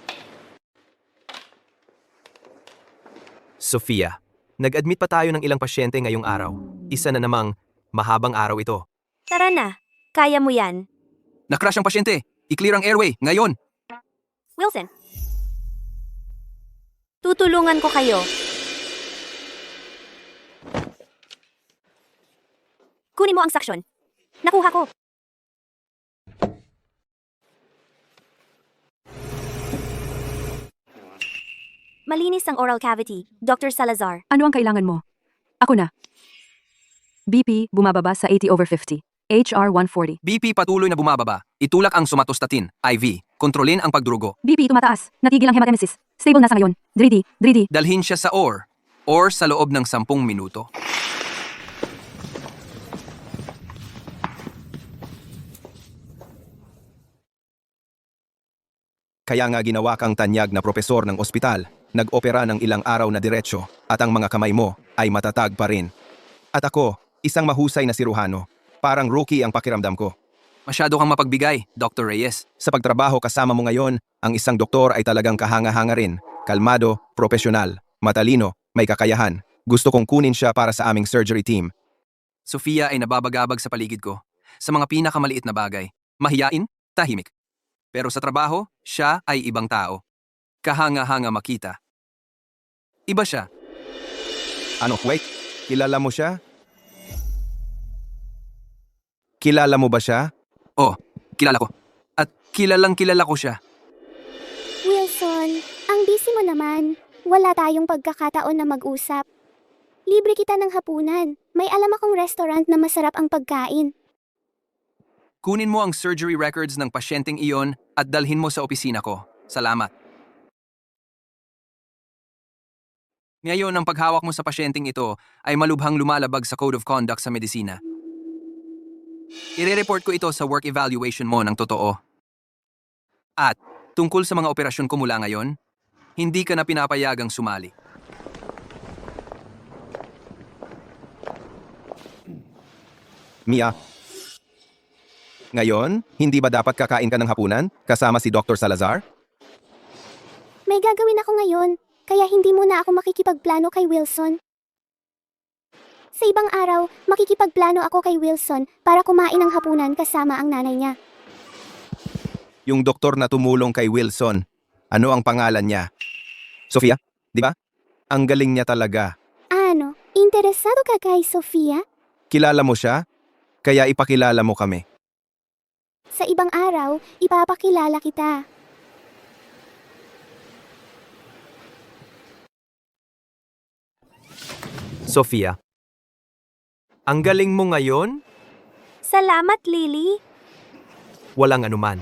Sofia, nag-admit pa tayo ng ilang pasyente ngayong araw. Isa na namang mahabang araw ito.
Tara na, kaya mo yan.
Nakrash ang pasyente. I-clear ang airway. Ngayon.
Wilson. Tutulungan ko kayo. Kunin mo ang suction. Nakuha ko. Malinis ang oral cavity, Dr. Salazar.
Ano ang kailangan mo? Ako na. BP, bumababa sa 80/50. HR 140.
BP patuloy na bumababa. Itulak ang somatostatin, IV. Kontrolin ang pagdurugo.
BP tumataas. Natigil ang hematemesis. Stable na sa ngayon. Dridi.
Dalhin siya sa or sa loob ng 10 minuto.
Kaya nga ginawa kang tanyag na propesor ng ospital, nag-opera ng ilang araw na diretsyo, at ang mga kamay mo ay matatag pa rin. At ako, isang mahusay na siruhano. Parang rookie ang pakiramdam ko.
Masyado kang mapagbigay, Dr. Reyes.
Sa pagtrabaho kasama mo ngayon, ang isang doktor ay talagang kahanga-hanga rin. Kalmado, propesyonal, matalino, may kakayahan. Gusto kong kunin siya para sa aming surgery team.
Sofia ay nababagabag sa paligid ko. Sa mga pinakamaliit na bagay. Mahiyain, tahimik. Pero sa trabaho, siya ay ibang tao. Kahanga-hanga makita. Iba siya.
Ano, wait? Kilala mo siya? Kilala mo ba siya?
Oh, kilala ko. At kilalang kilala ko siya.
Wilson, ang busy mo naman. Wala tayong pagkakataon na mag-usap. Libre kita ng hapunan. May alam akong restaurant na masarap ang pagkain.
Kunin mo ang surgery records ng pasyenteng iyon at dalhin mo sa opisina ko. Salamat. Ngayon, ang paghawak mo sa pasyenteng ito ay malubhang lumalabag sa Code of Conduct sa medisina. Ire-report ko ito sa work evaluation mo ng totoo. At, tungkol sa mga operasyon ko mula ngayon, hindi ka na pinapayagang sumali.
Mia. Ngayon, hindi ba dapat kakain ka ng hapunan kasama si Dr. Salazar?
May gagawin ako ngayon, kaya hindi muna ako makikipagplano kay Wilson. Sa ibang araw, makikipagplano ako kay Wilson para kumain ng hapunan kasama ang nanay niya.
Yung doktor na tumulong kay Wilson, ano ang pangalan niya? Sofia, di ba? Ang galing niya talaga.
Ano, interesado ka kay Sofia?
Kilala mo siya? Kaya ipakilala mo kami.
Sa ibang araw, ipapakilala kita.
Sofia, ang galing mo ngayon?
Salamat, Lily.
Walang anuman.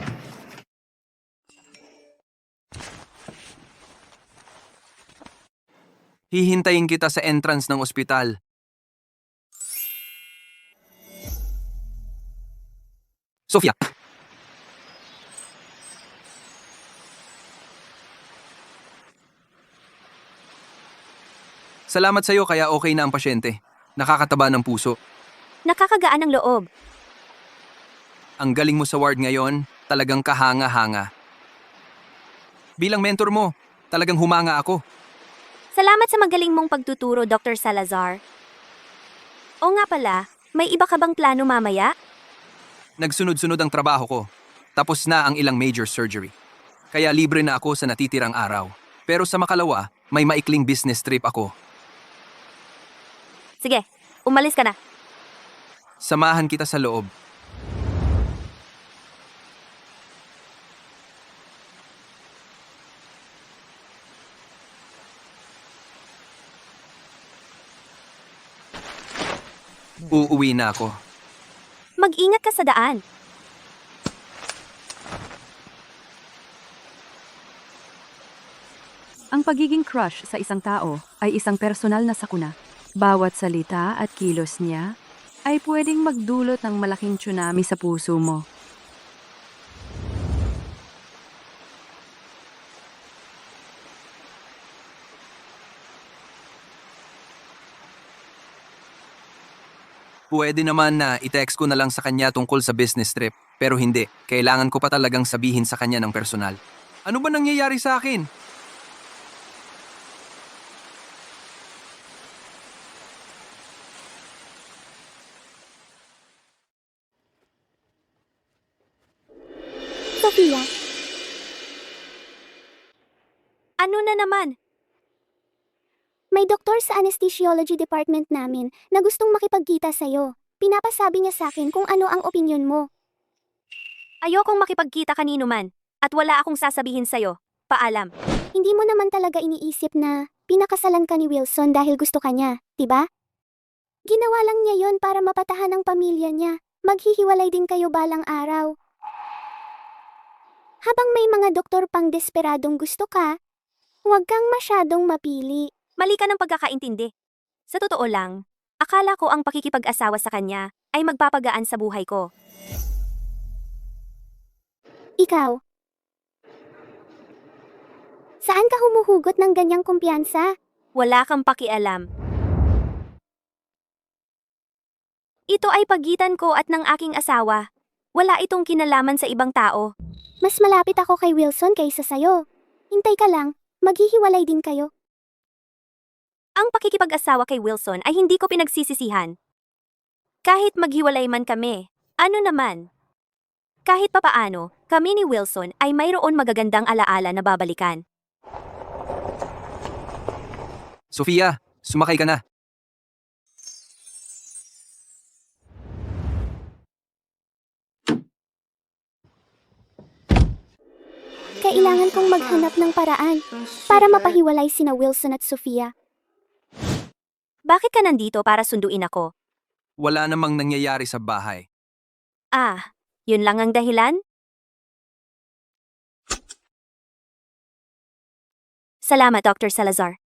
Hihintayin kita sa entrance ng ospital. Sofia! Salamat sa'yo kaya okay na ang pasyente. Nakakataba ng puso.
Nakakagaan ng loob.
Ang galing mo sa ward ngayon, talagang kahanga-hanga. Bilang mentor mo, talagang humanga ako.
Salamat sa magaling mong pagtuturo, Dr. Salazar. O nga pala, may iba ka bang plano mamaya?
Nagsunod-sunod ang trabaho ko. Tapos na ang ilang major surgery. Kaya libre na ako sa natitirang araw. Pero sa makalawa, may maikling business trip ako.
Sige, umalis ka na.
Samahan kita sa loob. Uuwi na ako.
Mag-ingat ka sa daan.
Ang pagiging crush sa isang tao ay isang personal na sakuna. Bawat salita at kilos niya ay pwedeng magdulot ng malaking tsunami sa puso mo.
Pwede naman na i-text ko na lang sa kanya tungkol sa business trip. Pero hindi, kailangan ko pa talagang sabihin sa kanya ng personal. Ano ba nangyayari sa akin?
Sofia,
Ano na naman?
may doktor sa anesthesiology department namin na gustong makipagkita sa'yo. Pinapasabi niya sa akin kung ano ang opinyon mo.
Ayokong makipagkita kanino man. At wala akong sasabihin sa'yo. Paalam.
Hindi mo naman talaga iniisip na pinakasalan ka ni Wilson dahil gusto ka niya, diba? Ginawa lang niya yon para mapatahan ang pamilya niya. Maghihiwalay din kayo balang araw. Habang may mga doktor pang desperadong gusto ka, huwag kang masyadong mapili.
Mali ka ng pagkakaintindi. Sa totoo lang, akala ko ang pakikipag-asawa sa kanya ay magpapagaan sa buhay ko.
Ikaw, saan ka humuhugot ng ganyang kumpiyansa?
Wala kang pakialam. Ito ay pagitan ko at ng aking asawa. Wala itong kinalaman sa ibang tao.
Mas malapit ako kay Wilson kaysa sa'yo. Hintay ka lang, maghihiwalay din kayo.
Ang pakikipag-asawa kay Wilson ay hindi ko pinagsisisihan. Kahit maghiwalay man kami, ano naman? Kahit papaano, kami ni Wilson ay mayroon magagandang alaala na babalikan.
Sofia, sumakay ka na.
Kailangan kong maghanap ng paraan para mapahiwalay sina Wilson at Sofia.
Bakit ka nandito para sunduin ako?
Wala namang nangyayari sa bahay.
Ah, yun lang ang dahilan? Salamat, Dr. Salazar.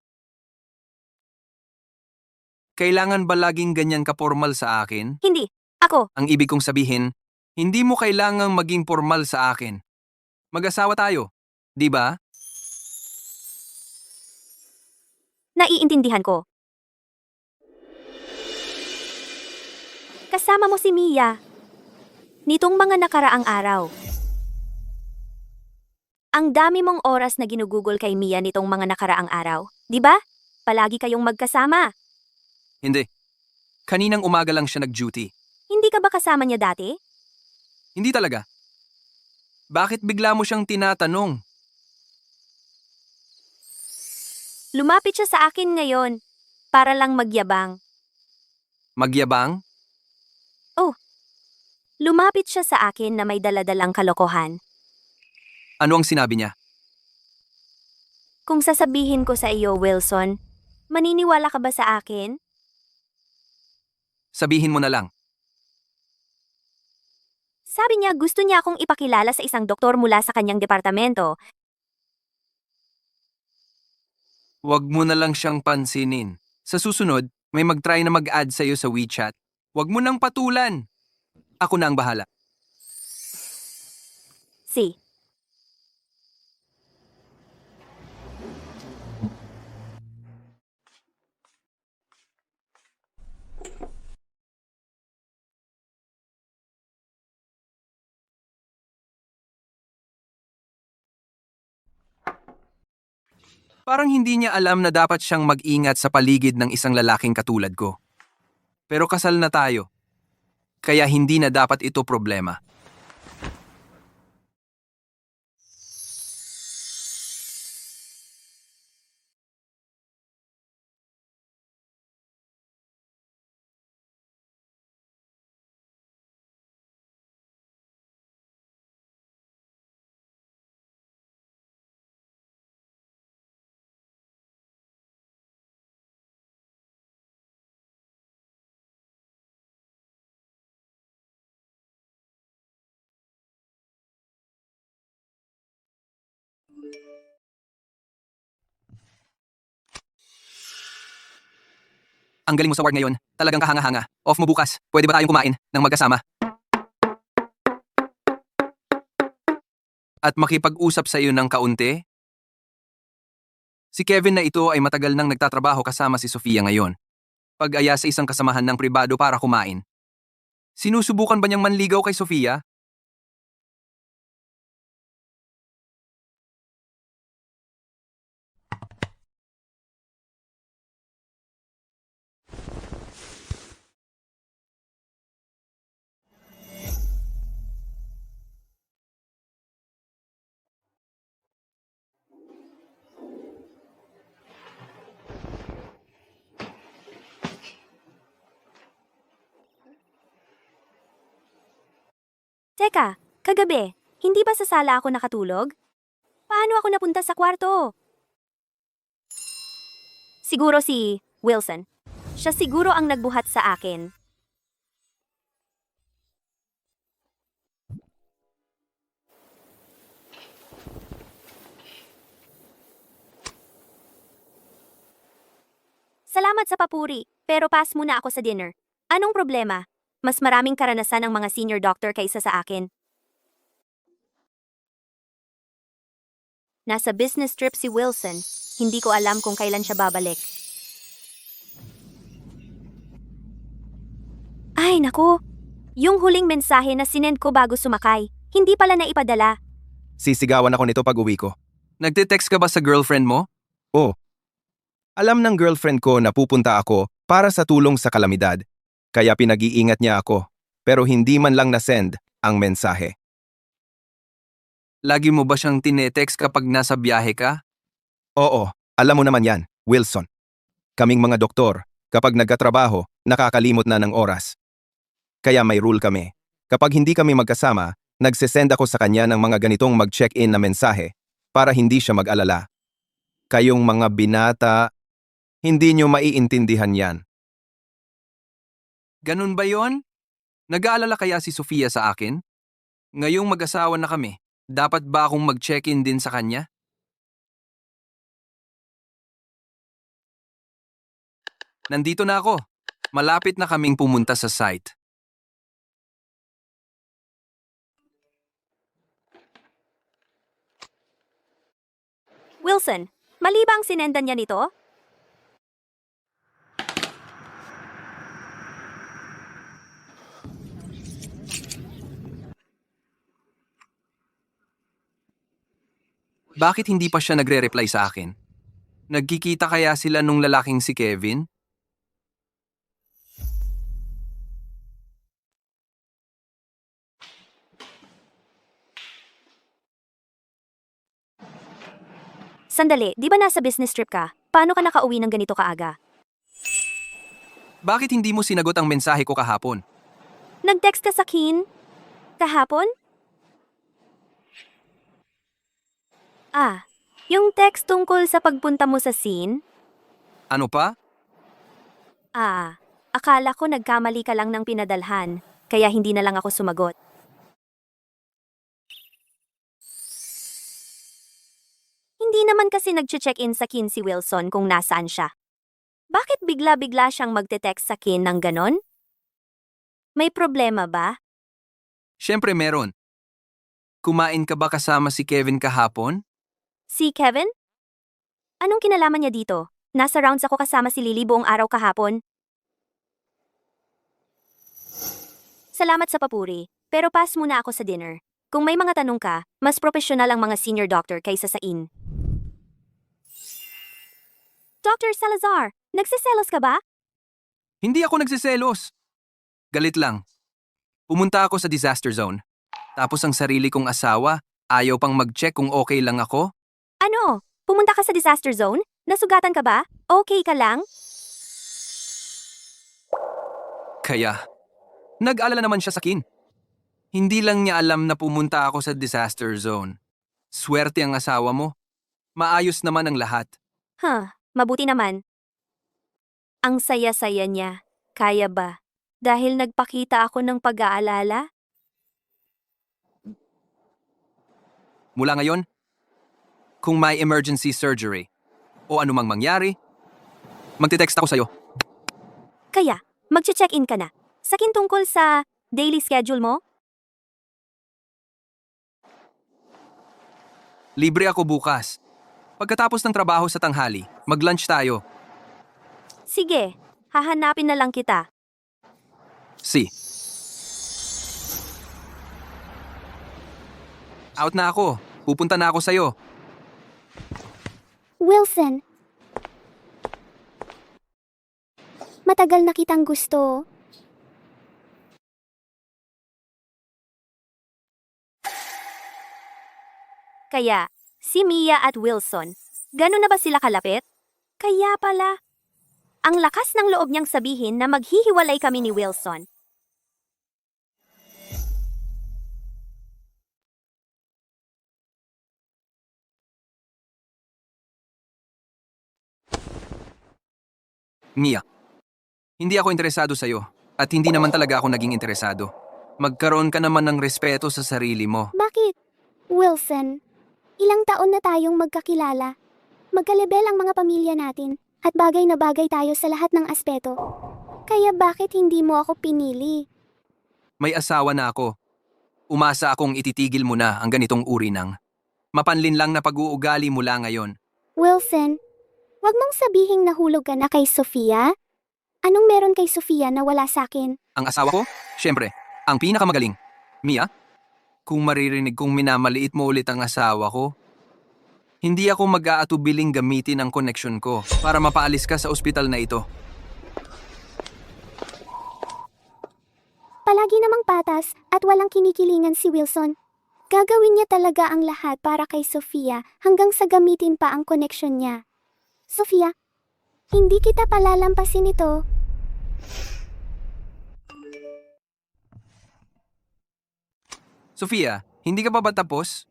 Kailangan ba laging ganyan ka-formal sa akin?
Hindi. Ako.
Ang ibig kong sabihin, hindi mo kailangang maging formal sa akin. Mag-asawa tayo, di ba?
Naiintindihan ko. Kasama mo si Mia. Nitong mga nakaraang araw. Ang dami mong oras na ginugugol kay Mia nitong mga nakaraang araw. Di ba? Palagi kayong magkasama.
Hindi. Kaninang umaga lang siya nag-duty.
Hindi ka ba kasama niya dati?
Hindi talaga. Bakit bigla mo siyang tinatanong?
Lumapit siya sa akin ngayon para lang magyabang.
Magyabang?
Lumapit siya sa akin na may daladalang kalokohan.
Ano ang sinabi niya?
Kung sasabihin ko sa iyo, Wilson, maniniwala ka ba sa akin?
Sabihin mo na lang.
Sabi niya gusto niya akong ipakilala sa isang doktor mula sa kanyang departamento.
Huwag mo na lang siyang pansinin. Sa susunod, may mag-try na mag-add sa'yo sa WeChat. Huwag mo nang patulan. Ako na ang bahala.
Si.
Parang hindi niya alam na dapat siyang mag-ingat sa paligid ng isang lalaking katulad ko. Pero kasal na tayo. Kaya hindi na dapat ito problema. Ang galing mo sa work ngayon. Talagang kahanga-hanga. Off mo bukas. Pwede ba tayong kumain ng magkasama? At makipag-usap sa iyo ng kaunti? Si Kevin na ito ay matagal nang nagtatrabaho kasama si Sofia ngayon. Pag-aya sa isang kasamahan ng pribado para kumain. Sinusubukan ba niyang manligaw kay Sofia?
Teka, kagabi, hindi ba sa sala ako nakatulog? Paano ako napunta sa kwarto? Siguro si Wilson. Siya siguro ang nagbuhat sa akin. Salamat sa papuri, pero pass muna ako sa dinner. Anong problema? Mas maraming karanasan ng mga senior doctor kaysa sa akin. Nasa business trip si Wilson. Hindi ko alam kung kailan siya babalik. Ay, naku! Yung huling mensahe na sinend ko bago sumakay, hindi pala naipadala.
Sisigawan ako nito pag uwi ko.
Nagte-text ka ba sa girlfriend mo?
Alam ng girlfriend ko na pupunta ako para sa tulong sa kalamidad. Kaya pinag-iingat niya ako. Pero hindi man lang na-send ang mensahe.
Lagi mo ba siyang tinetext kapag nasa biyahe ka?
Oo, alam mo naman yan, Wilson. Kaming mga doktor, kapag nagkatrabaho, nakakalimot na ng oras. Kaya may rule kami. Kapag hindi kami magkasama, nagsesend ako sa kanya ng mga ganitong mag-check-in na mensahe para hindi siya mag-alala. Kayong mga binata, hindi nyo maiintindihan yan.
Ganun ba yon? Nag-aalala kaya si Sofia sa akin? Ngayong mag-asawa na kami, dapat ba akong mag-check-in din sa kanya? Nandito na ako. Malapit na kaming pumunta sa site.
Wilson, mali ba ang sinendan niya nito?
Bakit hindi pa siya nagre-reply sa akin? Nagkikita kaya sila nung lalaking si Kevin?
Sandali, di ba nasa business trip ka? Paano ka nakauwi ng ganito kaaga?
Bakit hindi mo sinagot ang mensahe ko kahapon?
Nag-text ka sa Kin? Kahapon? Yung text tungkol sa pagpunta mo sa scene?
Ano pa?
Akala ko nagkamali ka lang ng pinadalhan, kaya hindi na lang ako sumagot. Hindi naman kasi nag-check-in sa kin si Wilson kung nasaan siya. Bakit bigla-bigla siyang magte-text sa kin ng ganon? May problema ba?
Siyempre meron. Kumain ka ba kasama si Kevin kahapon?
Si Kevin? Anong kinalaman niya dito? Nasa rounds ako kasama si Lily buong araw kahapon. Salamat sa papuri, pero pass muna ako sa dinner. Kung may mga tanong ka, mas profesional ang mga senior doctor kaysa sa in. Dr. Salazar, nagsiselos ka ba?
Hindi ako nagsiselos. Galit lang. Pumunta ako sa disaster zone. Tapos ang sarili kong asawa, ayaw pang mag-check kung okay lang ako.
Ano? Pumunta ka sa disaster zone? Nasugatan ka ba? Okay ka lang?
Kaya, nag-alala naman siya sa akin. Hindi lang niya alam na pumunta ako sa disaster zone. Swerte ang asawa mo. Maayos naman ang lahat.
Mabuti naman. Ang saya-saya niya. Kaya ba? Dahil nagpakita ako ng pag-aalala?
Mula ngayon, kung may emergency surgery o anumang mangyari, magte-text ako sa'yo.
Kaya, mag-check-in ka na. Sakin tungkol sa daily schedule mo?
Libre ako bukas. Pagkatapos ng trabaho sa tanghali, mag-lunch tayo.
Sige, hahanapin na lang kita.
Si. Out na ako. Pupunta na ako sa'yo.
Wilson. Matagal na kitang gusto.
Kaya, si Mia at Wilson, gano'n na ba sila kalapit? Kaya pala. Ang lakas ng loob niyang sabihin na maghihiwalay kami ni Wilson.
Mia, hindi ako interesado sa'yo at hindi naman talaga ako naging interesado. Magkaroon ka naman ng respeto sa sarili mo.
Bakit? Wilson, ilang taon na tayong magkakilala. Magkalebel ang mga pamilya natin at bagay na bagay tayo sa lahat ng aspeto. Kaya bakit hindi mo ako pinili?
May asawa na ako. Umasa akong ititigil mo na ang ganitong uri ng mapanlin lang na pag-uugali mula ngayon.
Wilson, wag mong sabihing nahulog ka na kay Sofia. Anong meron kay Sofia na wala sa akin?
Ang asawa ko? Siyempre, ang pinakamagaling. Mia, kung maririnig kong minamaliit mo ulit ang asawa ko, hindi ako mag-aatubiling gamitin ang koneksyon ko para mapaalis ka sa ospital na ito.
Palagi namang patas at walang kinikilingan si Wilson. Gagawin niya talaga ang lahat para kay Sofia hanggang sa gamitin pa ang koneksyon niya. Sofia, hindi kita palalampasin ito.
Sofia, hindi ka pa ba tapos?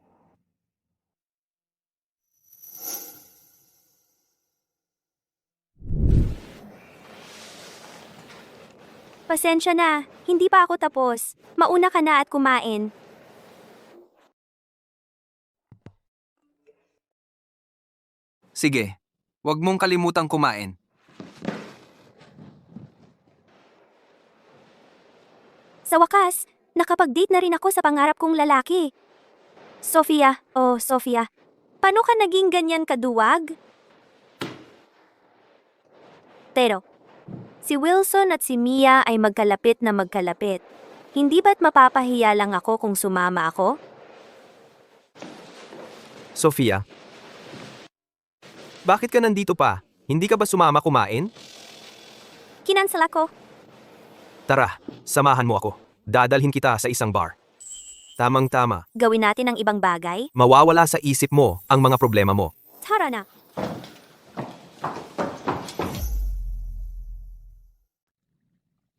Pasensya na, hindi pa ako tapos. Mauna ka na at kumain.
Sige, huwag mong kalimutang kumain.
Sa wakas, nakapag-date na rin ako sa pangarap kong lalaki. Sofia, Sofia, paano ka naging ganyan kaduwag? Pero, si Wilson at si Mia ay magkalapit na magkalapit. Hindi ba't mapapahiya lang ako kung sumama ako?
Sofia, bakit ka nandito pa? Hindi ka ba sumama kumain?
Kinansel ako.
Tara, samahan mo ako. Dadalhin kita sa isang bar. Tamang-tama,
Gawin natin ang ibang bagay.
mawawala sa isip mo ang mga problema mo.
Tara na.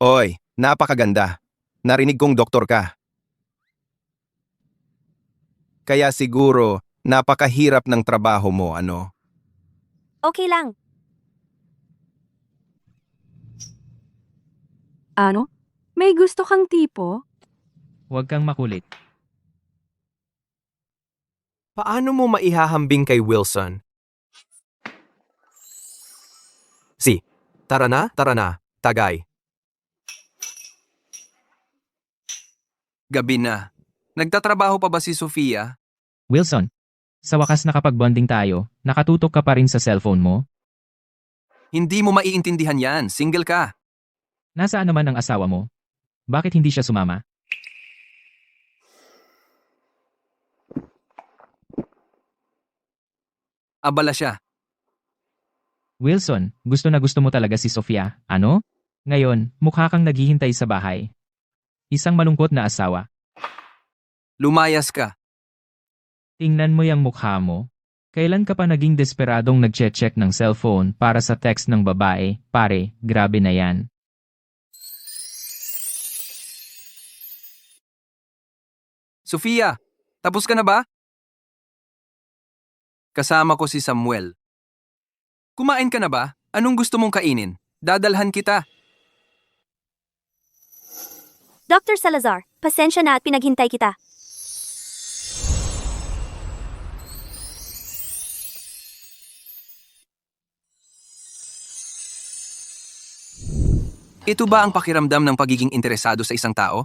Oy, napakaganda. Narinig kong doktor ka. Kaya siguro, napakahirap ng trabaho mo, ano?
Okay lang.
Ano? May gusto kang tipo?
Huwag kang makulit.
Paano mo maihahambing kay Wilson? Tara na, tagay.
Gabi na. Nagtatrabaho pa ba si Sofia?
Wilson, sa wakas nakapag-bonding tayo, nakatutok ka pa rin sa cellphone mo?
Hindi mo maiintindihan yan. Single ka.
Nasaan naman ang asawa mo? Bakit hindi siya sumama?
Abala siya.
Wilson, gusto na gusto mo talaga si Sofia, ano? Ngayon, mukha kang naghihintay sa bahay. Isang malungkot na asawa.
Lumayas ka.
Tingnan mo yung mukha mo. Kailan ka pa naging desperadong nagche-check ng cellphone para sa text ng babae? Pare, grabe na yan.
Sofia, tapos ka na ba? Kasama ko si Samuel. Kumain ka na ba? Anong gusto mong kainin? Dadalhan kita.
Dr. Salazar, pasensya na at pinaghintay kita.
Ito ba ang pakiramdam ng pagiging interesado sa isang tao?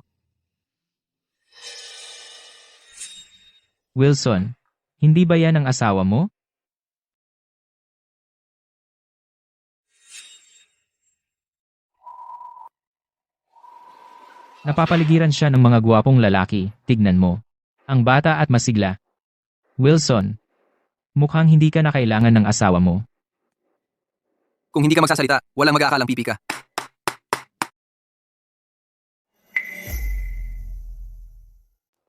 Wilson, hindi ba yan ang asawa mo? Napapaligiran siya ng mga gwapong lalaki, tignan mo. Ang bata at masigla. Wilson, mukhang hindi ka na kailangan ng asawa mo.
Kung hindi ka magsasalita, walang mag-aakalang pipi ka.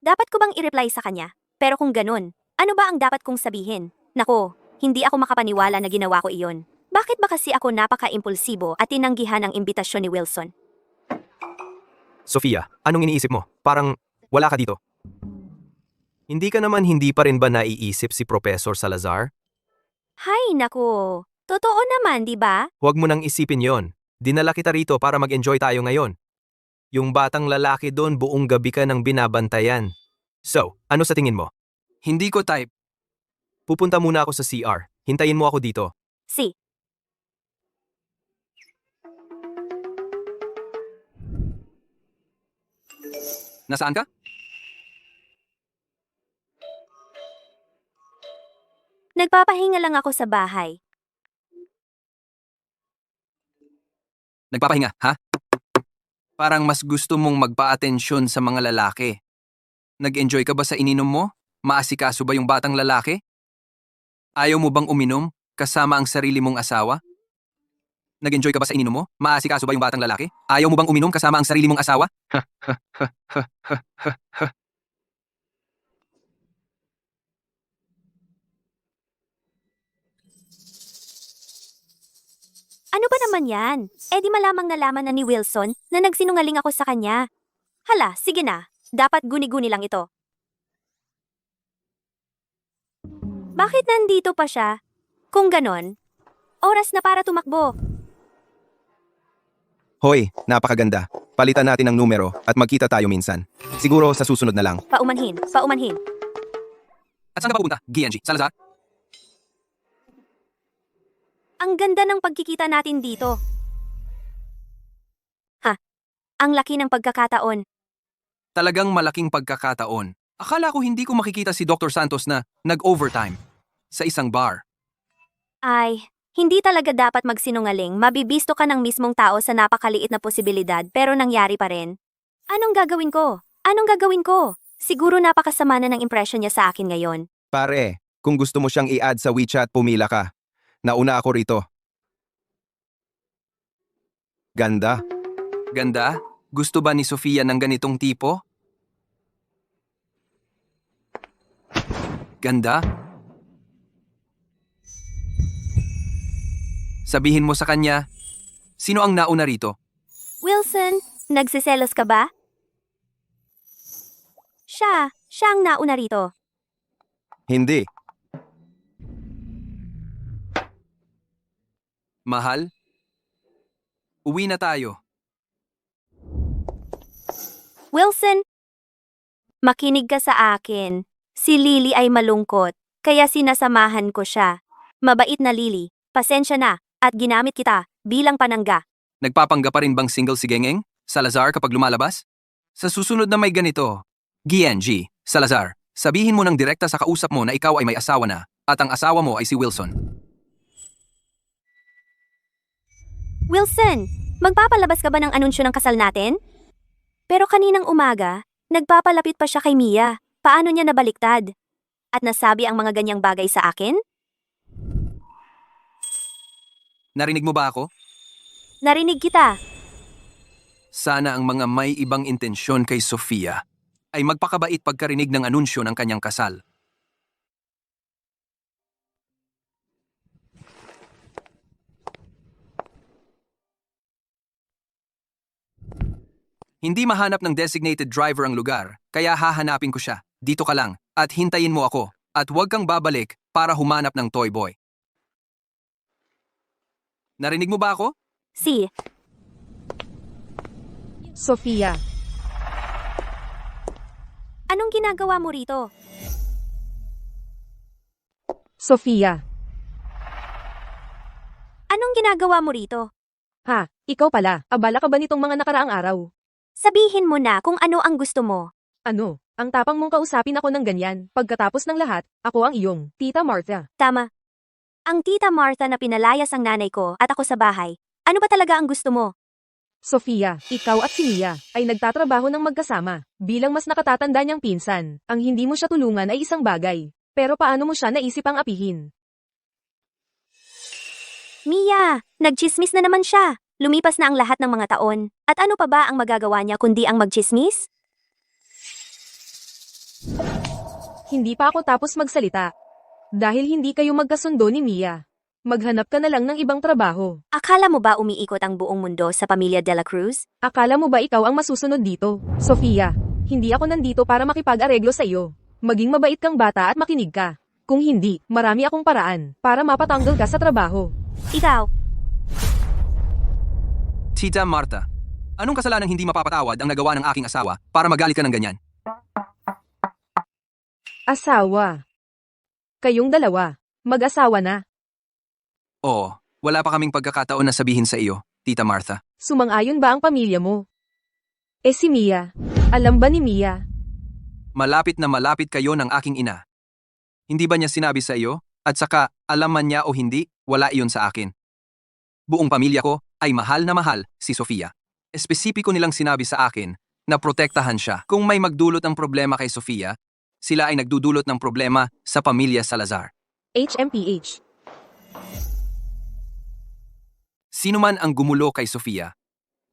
Dapat ko bang i-reply sa kanya? Pero kung ganun, ano ba ang dapat kong sabihin? Nako, hindi ako makapaniwala na ginawa ko iyon. Bakit ba kasi ako napaka-impulsibo at tinanggihan ang imbitasyon ni Wilson?
Sofia, anong iniisip mo? Parang wala ka dito. Hindi ka naman hindi pa rin ba naiisip si Professor Salazar?
Hay nako, totoo naman, di ba?
Huwag mo nang isipin yon. Dinala kita rito para mag-enjoy tayo ngayon. Yung batang lalaki doon buong gabi ka nang binabantayan. So, ano sa tingin mo?
Hindi ko type.
Pupunta muna ako sa CR. Hintayin mo ako dito.
Si.
Nasaan ka?
Nagpapahinga lang ako sa bahay.
Nagpapahinga, ha? Parang mas gusto mong magpa-atensyon sa mga lalaki. Nag-enjoy ka ba sa ininom mo? Maasikaso ba yung batang lalaki? Ayaw mo bang uminom kasama ang sarili mong asawa? Nag-enjoy ka ba sa ininom mo? Maasikaso ba yung batang lalaki? Ayaw mo bang uminom kasama ang sarili mong asawa?
Ano ba naman yan? Eh di malamang nalaman na ni Wilson na nagsinungaling ako sa kanya. Hala, sige na. Dapat guni-guni lang ito. Bakit nandito pa siya? Kung ganon, oras na para tumakbo.
Hoy, napakaganda. Palitan natin ang numero at magkita tayo minsan. Siguro sa susunod na lang.
Paumanhin, paumanhin.
At saan ka pa pupunta? GNG, Salazar?
Ang ganda ng pagkikita natin dito. Ha, ang laki ng pagkakataon.
Talagang malaking pagkakataon. Akala ko hindi ko makikita si Dr. Santos na nag-overtime sa isang bar.
Ay, hindi talaga dapat magsinungaling. Mabibisto ka ng mismong tao sa napakaliit na posibilidad pero nangyari pa rin. Anong gagawin ko? Anong gagawin ko? Siguro napakasama na ng impression niya sa akin ngayon.
Pare, kung gusto mo siyang i-add sa WeChat, pumila ka. Nauna ako rito. Ganda.
Ganda? Gusto ba ni Sofia ng ganitong tipo? Ganda? Sabihin mo sa kanya, sino ang nauna rito?
Wilson, nagsiselos ka ba? Siya ang nauna rito.
Hindi.
Mahal? Uwi na tayo.
Wilson, makinig ka sa akin. Si Lily ay malungkot, kaya sinasamahan ko siya. Mabait na Lily, pasensya na, at ginamit kita bilang panangga.
Nagpapangga pa rin bang single si Gengeng, Salazar kapag lumalabas? Sa susunod na may ganito, GNG, Salazar, sabihin mo ng direkta sa kausap mo na ikaw ay may asawa na, at ang asawa mo ay si Wilson.
Wilson, magpapalabas ka ba ng anunsyo ng kasal natin? Pero kaninang umaga, nagpapalapit pa siya kay Mia. Paano niya nabaliktad? At nasabi ang mga ganyang bagay sa akin?
Narinig mo ba ako?
Narinig kita.
Sana ang mga may ibang intensyon kay Sofia ay magpakabait pagkarinig ng anunsyo ng kanyang kasal. Hindi mahanap ng designated driver ang lugar, kaya hahanapin ko siya. Dito ka lang, at hintayin mo ako, at huwag kang babalik para humanap ng toy boy. Narinig mo ba ako?
Si,
Sofia,
anong ginagawa mo rito?
Sofia.
Anong ginagawa mo rito?
Ha, ikaw pala. Abala ka ba nitong mga nakaraang araw?
Sabihin mo na kung ano ang gusto mo.
Ano? Ang tapang mong kausapin ako ng ganyan. Pagkatapos ng lahat, ako ang iyong, Tita Martha.
Tama. Ang tita Martha na pinalayas ang nanay ko at ako sa bahay. Ano ba talaga ang gusto mo?
Sofia, ikaw at si Mia ay nagtatrabaho ng magkasama. Bilang mas nakatatanda niyang pinsan, ang hindi mo siya tulungan ay isang bagay. Pero paano mo siya naisip ang apihin?
Mia, nagchismis na naman siya. Lumipas na ang lahat ng mga taon. At ano pa ba ang magagawa niya kundi ang magchismis?
Hindi pa ako tapos magsalita. Dahil hindi kayo magkasundo ni Mia. Maghanap ka na lang ng ibang trabaho.
Akala mo ba umiikot ang buong mundo sa pamilya De La Cruz?
Akala mo ba ikaw ang masusunod dito? Sofia, hindi ako nandito para makipag-areglo sa iyo. Maging mabait kang bata at makinig ka. Kung hindi, marami akong paraan para mapatanggal ka sa trabaho.
Ikaw,
Tita Martha, anong kasalanang hindi mapapatawad ang nagawa ng aking asawa para magalit ka ng ganyan?
Asawa. Kayong dalawa, mag-asawa na.
Oo, wala pa kaming pagkakataon na sabihin sa iyo, Tita Martha.
Sumang-ayon ba ang pamilya mo? Si Mia, alam ba ni Mia?
Malapit na malapit kayo ng aking ina. Hindi ba niya sinabi sa iyo? At saka, alam man niya o hindi, wala iyon sa akin. Buong pamilya ko ay mahal na mahal si Sofia. Espesipiko nilang sinabi sa akin na protektahan siya. Kung may magdulot ng problema kay Sofia, sila ay nagdudulot ng problema sa pamilya Salazar.
HMPH.
Sino man ang gumulo kay Sofia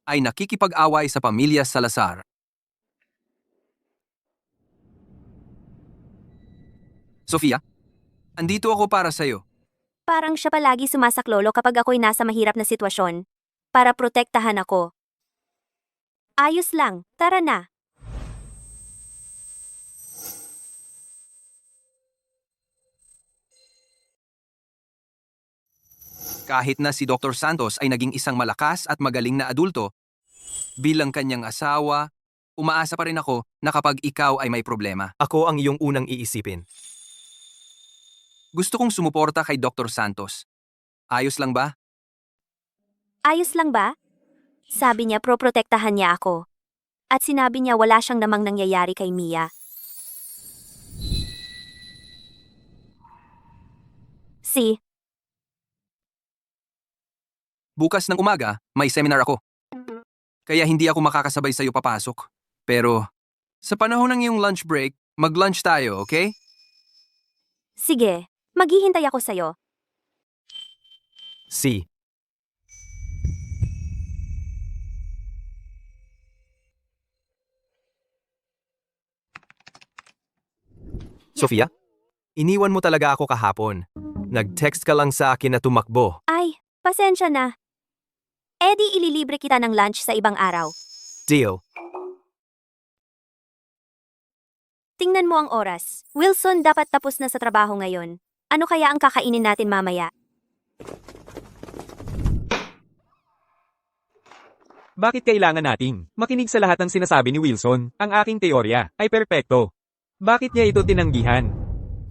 ay nakikipag-away sa pamilya Salazar. Sofia, andito ako para sa'yo.
parang siya palagi sumasaklolo kapag ako'y nasa mahirap na sitwasyon. Para protektahan ako. Ayos lang, tara na.
Kahit na si Dr. Santos ay naging isang malakas at magaling na adulto, bilang kanyang asawa, umaasa pa rin ako na kapag ikaw ay may problema.
Ako ang iyong unang iisipin.
Gusto kong sumuporta kay Dr. Santos. Ayos lang ba?
Ayos lang ba? Sabi niya proprotektahan niya ako. At sinabi niya wala siyang namang nangyayari kay Mia.
Bukas ng umaga, may seminar ako. Kaya hindi ako makakasabay sa'yo papasok. Pero, sa panahon ng iyong lunch break, mag-lunch tayo, okay?
Sige, maghihintay ako sa'yo.
Si. Sofia? Iniwan mo talaga ako kahapon. Nag-text ka lang sa akin na tumakbo.
Ay, pasensya na. Eddie, ililibre kita ng lunch sa ibang araw.
Deal.
Tingnan mo ang oras. Wilson, dapat tapos na sa trabaho ngayon. Ano kaya ang kakainin natin mamaya?
Bakit kailangan nating makinig sa lahat ng sinasabi ni Wilson? Ang aking teorya ay perpekto. Bakit niya ito tinanggihan?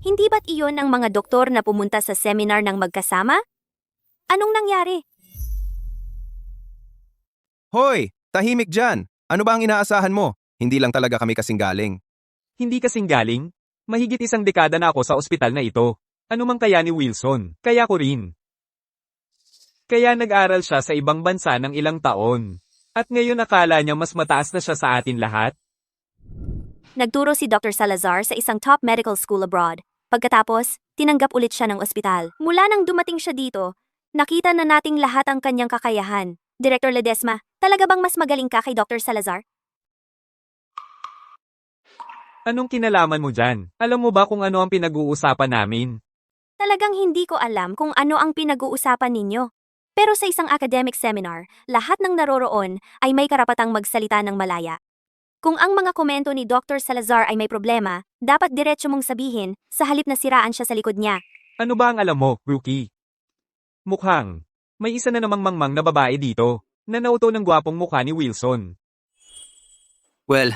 Hindi ba't iyon ang mga doktor na pumunta sa seminar ng magkasama? Anong nangyari?
Hoy! Tahimik dyan! Ano ba ang inaasahan mo? Hindi lang talaga kami kasing galing.
Hindi kasing galing? Mahigit 1 dekada na ako sa ospital na ito. Ano mang kaya ni Wilson, kaya ko rin. Kaya nag-aral siya sa ibang bansa ng ilang taon. At ngayon akala niya mas mataas na siya sa atin lahat?
Nagturo si Dr. Salazar sa isang top medical school abroad. Pagkatapos, tinanggap ulit siya ng ospital. Mula nang dumating siya dito, nakita na nating lahat ang kanyang kakayahan. Director Ledesma, talaga bang mas magaling ka kay Dr. Salazar?
Anong kinalaman mo dyan? Alam mo ba kung ano ang pinag-uusapan namin?
Talagang hindi ko alam kung ano ang pinag-uusapan ninyo. Pero sa isang academic seminar, lahat ng naroroon ay may karapatang magsalita ng malaya. Kung ang mga komento ni Dr. Salazar ay may problema, dapat diretso mong sabihin, sa halip na siraan siya sa likod niya.
Ano ba ang alam mo, rookie? Mukhang, may isa na namang mangmang na babae dito, na nauto ng gwapong mukha ni Wilson.
Well,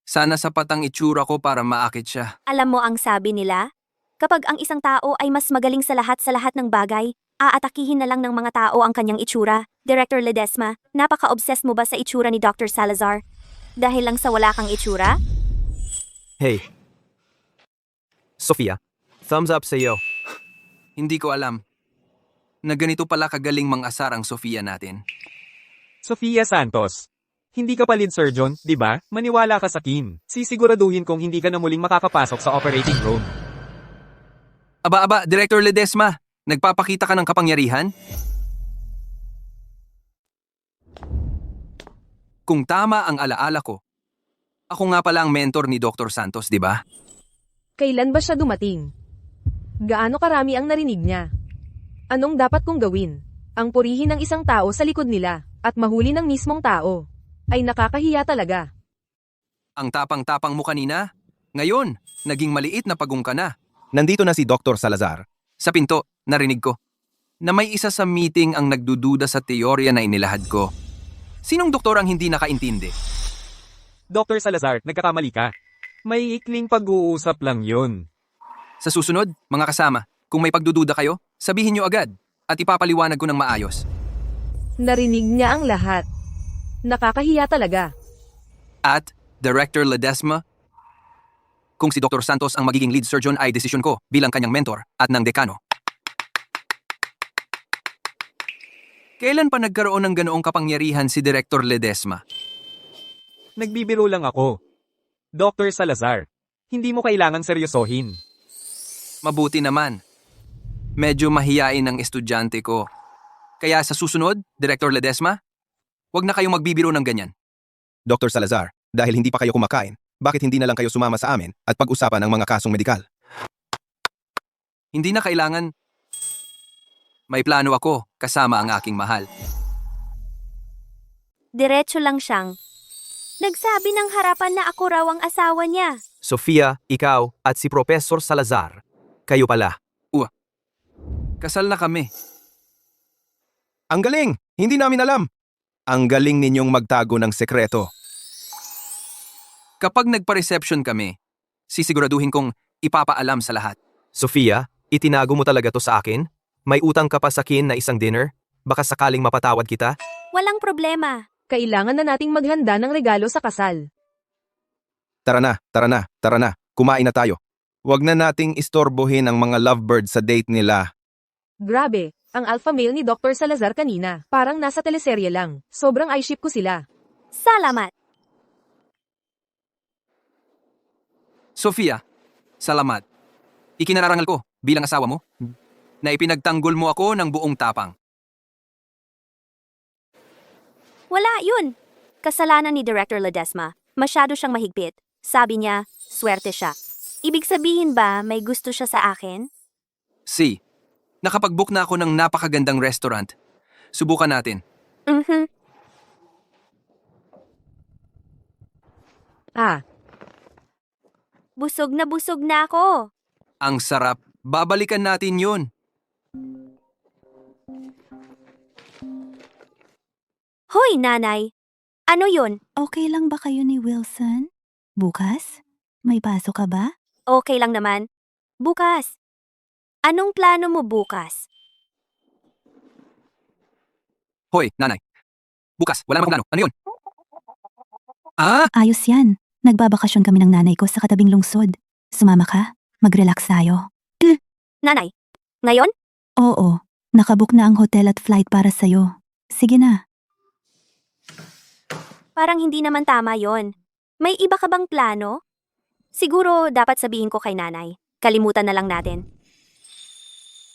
sana sapat ang itsura ko para maakit siya.
Alam mo ang sabi nila? Kapag ang isang tao ay mas magaling sa lahat ng bagay, aatakihin na lang ng mga tao ang kanyang itsura. Director Ledesma, napaka-obsessed mo ba sa itsura ni Dr. Salazar? Dahil lang sa wala kang itsura?
Hey. Sofia, thumbs up sa iyo.
Hindi ko alam na ganito pala kagaling mang-asar ang Sofia natin.
Sofia Santos. Hindi ka pa lead surgeon, di ba? Maniwala ka sa akin. Sisiguraduhin kong hindi ka na muling makakapasok sa operating room.
Aba, Director Ledesma, nagpapakita ka ng kapangyarihan? Kung tama ang alaala ko, ako nga pala ang mentor ni Dr. Santos, di ba?
Kailan ba siya dumating? Gaano karami ang narinig niya? Anong dapat kong gawin? Ang purihin ng isang tao sa likod nila, at mahuli ng mismong tao. Ay nakakahiya talaga.
Ang tapang-tapang mo kanina, ngayon, naging maliit na pagong ka na.
Nandito na si Dr. Salazar.
Sa pinto, narinig ko, na may isa sa meeting ang nagdududa sa teorya na inilahad ko. Sinong doktor ang hindi nakaintindi?
Dr. Salazar, nagkakamali ka. May ikling pag-uusap lang yun.
Sa susunod, mga kasama, kung may pagdududa kayo, sabihin nyo agad at ipapaliwanag ko ng maayos.
Narinig niya ang lahat. Nakakahiya talaga.
At, Director Ledesma, kung si Dr. Santos ang magiging lead surgeon ay desisyon ko bilang kanyang mentor at ng dekano. Kailan pa nagkaroon ng ganoong kapangyarihan si Director Ledesma?
Nagbibiro lang ako. Dr. Salazar, hindi mo kailangan seryosohin.
Mabuti naman. Medyo mahiyain ang estudyante ko. Kaya sa susunod, Director Ledesma, huwag na kayong magbibiro ng ganyan.
Dr. Salazar, dahil hindi pa kayo kumakain, bakit hindi na lang kayo sumama sa amin at pag-usapan ang mga kasong medikal?
Hindi na kailangan. May plano ako kasama ang aking mahal.
Diretso lang siyang. Nagsabi ng harapan na ako raw ang asawa niya.
Sofia, ikaw, at si Professor Salazar. Kayo pala.
Kasal na kami.
Ang galing! Hindi namin alam! Ang galing ninyong magtago ng sekreto.
Kapag nagpa-reception kami, sisiguraduhin kong ipapaalam sa lahat.
Sofia, itinago mo talaga to sa akin? May utang ka pa sa akin na isang dinner? Baka sakaling mapatawad kita?
Walang problema.
Kailangan na nating maghanda ng regalo sa kasal.
Tara na. Kumain na tayo. Huwag na nating istorbohin ang mga lovebird sa date nila.
Grabe, ang alpha male ni Dr. Salazar kanina. Parang nasa teleserye lang. Sobrang I-ship ko sila.
Salamat.
Sofia, salamat. Ikinararangal ko bilang asawa mo na ipinagtanggol mo ako ng buong tapang.
Wala yun. Kasalanan ni Director Ledesma. Masyado siyang mahigpit. Sabi niya, swerte siya. Ibig sabihin ba may gusto siya sa akin?
C. Nakapag-book na ako ng napakagandang restaurant. Subukan natin.
Busog na ako.
Ang sarap. Babalikan natin yun.
Hoy, nanay. Ano yun?
Okay lang ba kayo ni Wilson? Bukas? May pasok ka ba?
Okay lang naman. Bukas. Anong plano mo bukas?
Hoy, nanay. Bukas, wala namang plano. Ano yun? Ah!
Ayos yan. Nagbabakasyon kami ng nanay ko sa katabing lungsod. Sumama ka? Mag-relax tayo.
Nanay, ngayon?
Oo, nakabook na ang hotel at flight para sa'yo. Sige na.
Parang hindi naman tama yon. May iba ka bang plano? Siguro dapat sabihin ko kay nanay. Kalimutan na lang natin.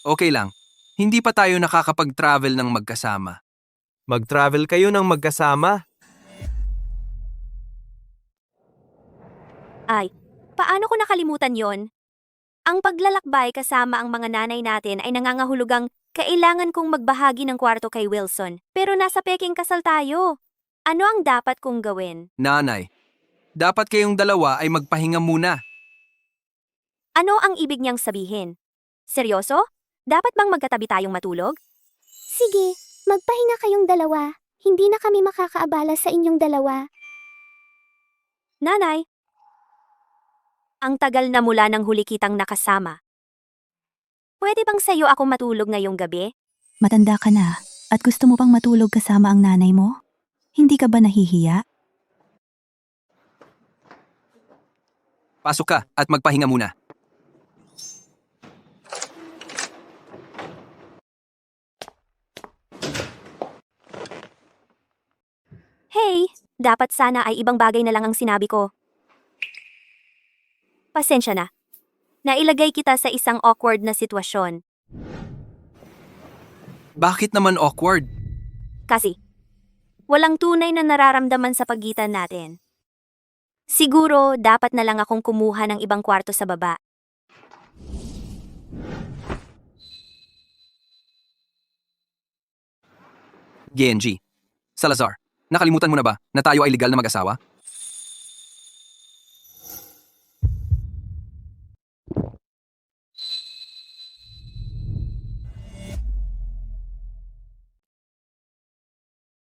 Okay lang. Hindi pa tayo nakakapag-travel ng magkasama.
Mag-travel kayo ng magkasama?
Ay, paano ko nakalimutan yon? Ang paglalakbay kasama ang mga nanay natin ay nangangahulugang kailangan kong magbahagi ng kwarto kay Wilson. Pero nasa Peking kasal tayo. Ano ang dapat kong gawin?
Nanay, dapat kayong dalawa ay magpahinga muna.
Ano ang ibig niyang sabihin? Seryoso? Dapat bang magkatabi tayong matulog?
Sige, magpahinga kayong dalawa. Hindi na kami makakaabala sa inyong dalawa.
Nanay, ang tagal na mula nang huli kitang nakasama. Pwede bang sa'yo ako matulog ngayong gabi?
Matanda ka na at gusto mo pang matulog kasama ang nanay mo? Hindi ka ba nahihiya?
Pasok ka at magpahinga muna.
Hey, dapat sana ay ibang bagay na lang ang sinabi ko. Pasensya na. Nailagay kita sa isang awkward na sitwasyon.
Bakit naman awkward?
Kasi, walang tunay na nararamdaman sa pagitan natin. Siguro, dapat na lang akong kumuha ng ibang kwarto sa baba.
Genji. Salazar, nakalimutan mo na ba na tayo ay legal na mag-asawa?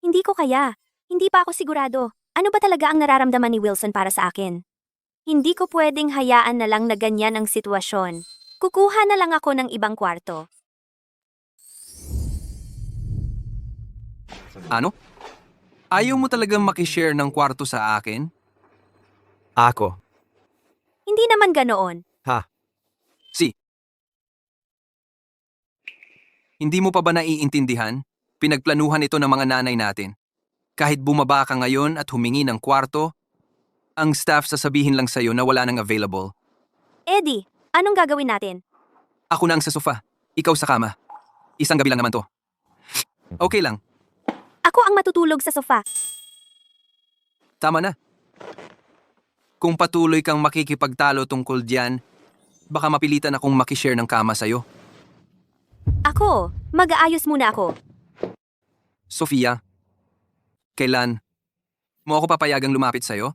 Hindi ko kaya. Hindi pa ako sigurado. Ano ba talaga ang nararamdaman ni Wilson para sa akin? Hindi ko pwedeng hayaan na lang na ganyan ang sitwasyon. Kukuha na lang ako ng ibang kwarto.
Ano? Ayaw mo talagang makishare ng kwarto sa akin?
Ako.
Hindi naman ganoon.
Si. Hindi mo pa ba naiintindihan? Pinagplanuhan ito ng mga nanay natin. Kahit bumaba ka ngayon at humingi ng kwarto, ang staff sasabihin lang sa'yo na wala nang available.
Eddie, anong gagawin natin?
Ako na ang sa sofa, ikaw sa kama. Isang gabi lang naman to. Okay lang,
Ako ang matutulog sa sofa.
tama na. Kung patuloy kang makikipagtalo tungkol diyan, baka mapilitan akong makishare ng kama sa'yo.
Ako, mag-aayos muna ako.
Sofia, kailan mo ako papayagang lumapit sa'yo?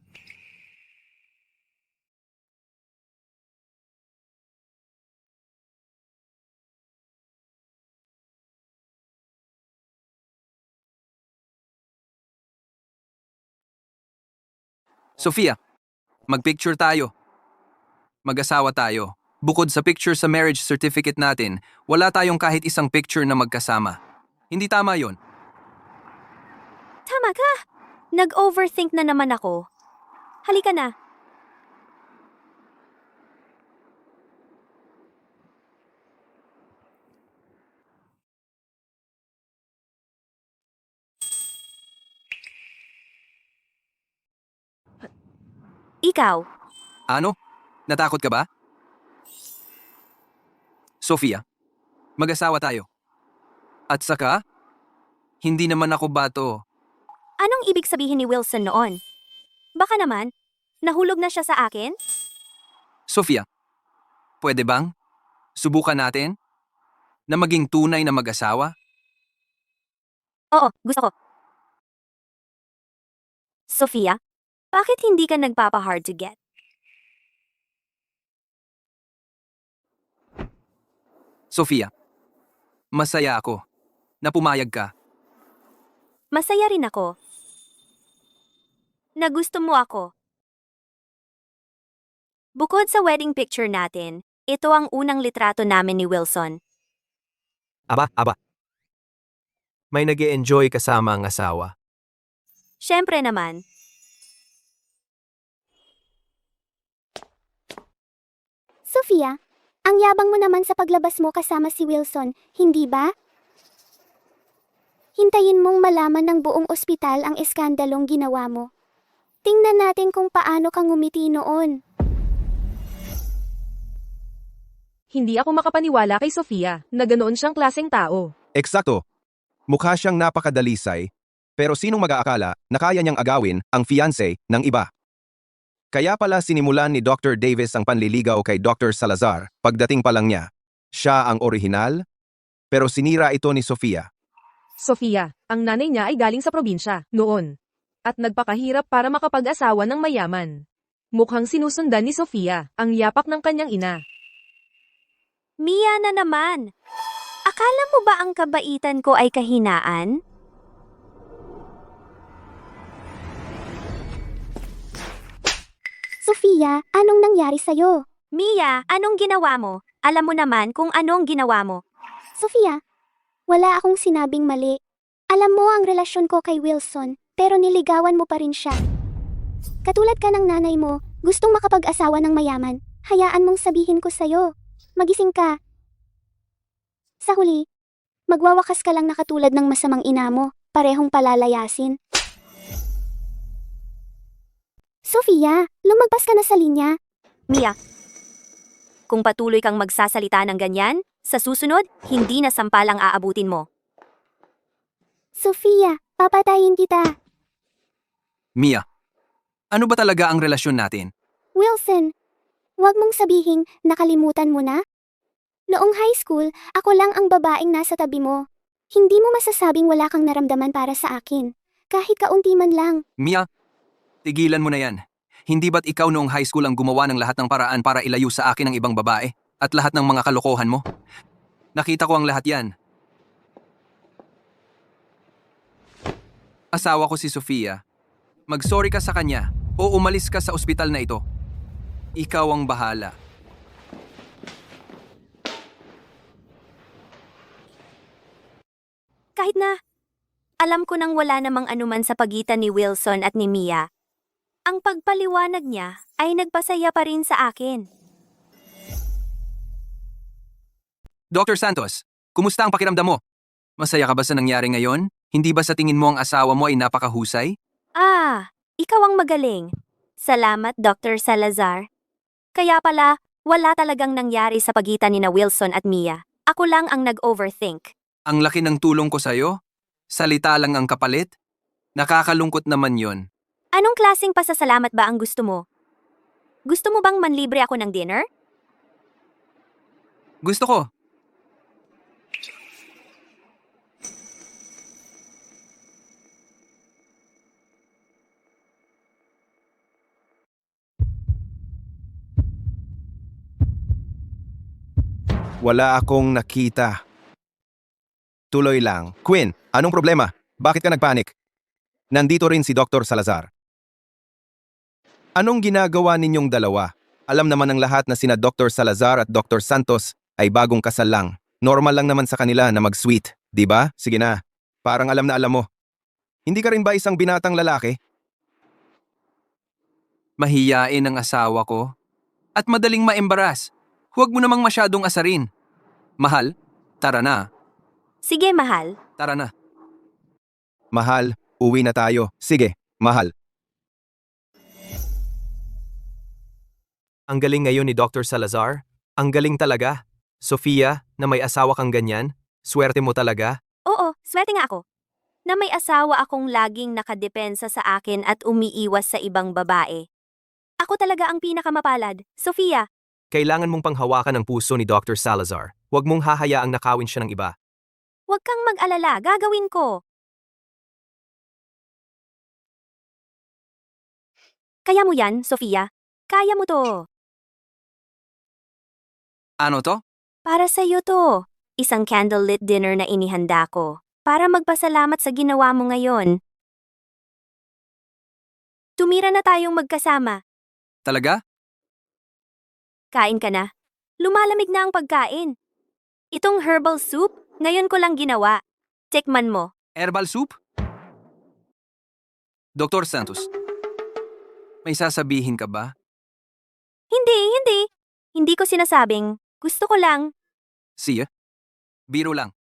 Sofia, magpicture tayo. Mag-asawa tayo. Bukod sa picture sa marriage certificate natin, wala tayong kahit isang picture na magkasama. Hindi tama yon.
Tama ka. Nag-overthink na naman ako. Halika na. Ikaw,
Ano? Natakot ka ba? Sofia, mag-asawa tayo. At saka, hindi naman ako bato.
anong ibig sabihin ni Wilson noon? Baka naman, nahulog na siya sa akin?
Sofia, pwede bang subukan natin na maging tunay na mag-asawa?
Oo, gusto ko. Sofia, bakit hindi ka nagpapa-hard to get?
Sofia, masaya ako na pumayag ka.
Masaya rin ako. Na gusto mo ako. Bukod sa wedding picture natin, ito ang unang litrato namin ni Wilson.
Aba. May nag-e-enjoy kasama ang asawa.
Siyempre naman,
Sofia, ang yabang mo naman sa paglabas mo kasama si Wilson, hindi ba? Hintayin mong malaman ng buong ospital ang eskandalong ginawa mo. Tingnan natin kung paano kang ngumiti noon.
Hindi ako makapaniwala kay Sofia na ganoon siyang klaseng tao.
Eksakto. Mukha siyang napakadalisay, pero sinong mag-aakala na kaya niyang agawin ang fiancé ng iba? Kaya pala sinimulan ni Dr. Davis ang panliligaw kay Dr. Salazar pagdating pa lang niya. Siya ang orihinal, pero sinira ito ni Sofia.
Sofia, ang nanay niya ay galing sa probinsya, noon. At nagpakahirap para makapag-asawa ng mayaman. Mukhang sinusundan ni Sofia ang yapak ng kanyang ina.
Mia na naman. Akala mo ba ang kabaitan ko ay kahinaan?
Sofia, anong nangyari sa'yo?
Mia, anong ginawa mo? Alam mo naman kung anong ginawa mo.
Sofia, wala akong sinabing mali. Alam mo ang relasyon ko kay Wilson, pero niligawan mo pa rin siya. Katulad ka ng nanay mo, gustong makapag-asawa ng mayaman. Hayaan mong sabihin ko sa'yo. Magising ka. Sa huli, magwawakas ka lang na katulad ng masamang ina mo, parehong palalayasin. Sofia, lumagpas ka na sa linya.
Mia, kung patuloy kang magsasalita ng ganyan, sa susunod, hindi na sampal ang aabutin mo.
Sofia, papatayin kita.
Mia, ano ba talaga ang relasyon natin?
Wilson, huwag mong sabihing nakalimutan mo na. Noong high school, ako lang ang babaeng nasa tabi mo. Hindi mo masasabing wala kang naramdaman para sa akin. Kahit kaunti man lang.
Mia, tigilan mo na yan. Hindi ba't ikaw noong high school ang gumawa ng lahat ng paraan para ilayo sa akin ang ibang babae? At lahat ng mga kalokohan mo? Nakita ko ang lahat yan. Asawa ko si Sofia. Mag-sorry ka sa kanya o umalis ka sa ospital na ito. Ikaw ang bahala.
Kahit na, alam ko nang wala namang anuman sa pagitan ni Wilson at ni Mia. Ang pagpaliwanag niya ay nagpasaya pa rin sa akin.
Dr. Santos, kumusta ang pakiramdam mo? Masaya ka ba sa nangyari ngayon? Hindi ba sa tingin mo ang asawa mo ay napakahusay?
Ah, ikaw ang magaling. Salamat, Dr. Salazar. Kaya pala, wala talagang nangyari sa pagitan ni na Wilson at Mia. Ako lang ang nag-overthink.
Ang laki ng tulong ko sa'yo? Salita lang ang kapalit? Nakakalungkot naman yon.
Anong klaseng pasasalamat ba ang gusto mo? Gusto mo bang manlibre ako ng dinner?
Gusto ko.
Wala akong nakita. Tuloy lang. Quinn, anong problema? Bakit ka nagpanik? Nandito rin si Dr. Salazar. Anong ginagawa ninyong dalawa? Alam naman ng lahat na sina Dr. Salazar at Dr. Santos ay bagong kasal lang. Normal lang naman sa kanila na mag-sweet, di ba? Sige na. Parang alam na alam mo. Hindi ka rin ba isang binatang lalaki?
Mahiyain ang asawa ko. At madaling maembaras. Huwag mo namang masyadong asarin. Mahal, tara na.
Sige, mahal.
Tara na.
Mahal, uwi na tayo. Sige, mahal.
Ang galing ngayon ni Dr. Salazar. Ang galing talaga. Sofia, na may asawa kang ganyan, swerte mo talaga.
Oo, swerte nga ako. Na may asawa akong laging nakadepensa sa akin at umiiwas sa ibang babae. Ako talaga ang pinakamapalad. Sofia,
Kailangan mong panghawakan ang puso ni Dr. Salazar. Huwag mong hahayaang nakawin siya ng iba.
huwag kang mag-alala, gagawin ko. Kaya mo yan, Sofia. Kaya mo to.
Ano to?
Para sa'yo to. Isang candlelit dinner na inihanda ko. Para magpasalamat sa ginawa mo ngayon. Tumira na tayong magkasama.
Talaga?
Kain ka na. Lumalamig na ang pagkain. Itong herbal soup, ngayon ko lang ginawa. Tikman mo.
Herbal soup? Dr. Santos, may sasabihin ka ba?
Hindi. Hindi ko sinasabing. Gusto ko lang.
Siya? Biro lang.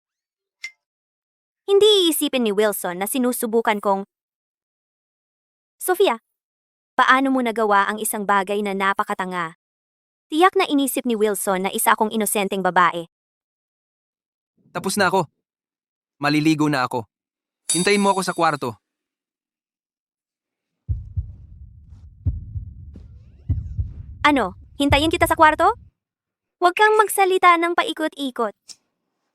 Hindi iisipin ni Wilson na sinusubukan kong... Sofia, paano mo nagawa ang isang bagay na napakatanga? Tiyak na inisip ni Wilson na isa akong inosenteng babae.
Tapos na ako. Maliligo na ako. Hintayin mo ako sa kwarto.
Ano, hintayin kita sa kwarto? Huwag kang magsalita ng paikot-ikot.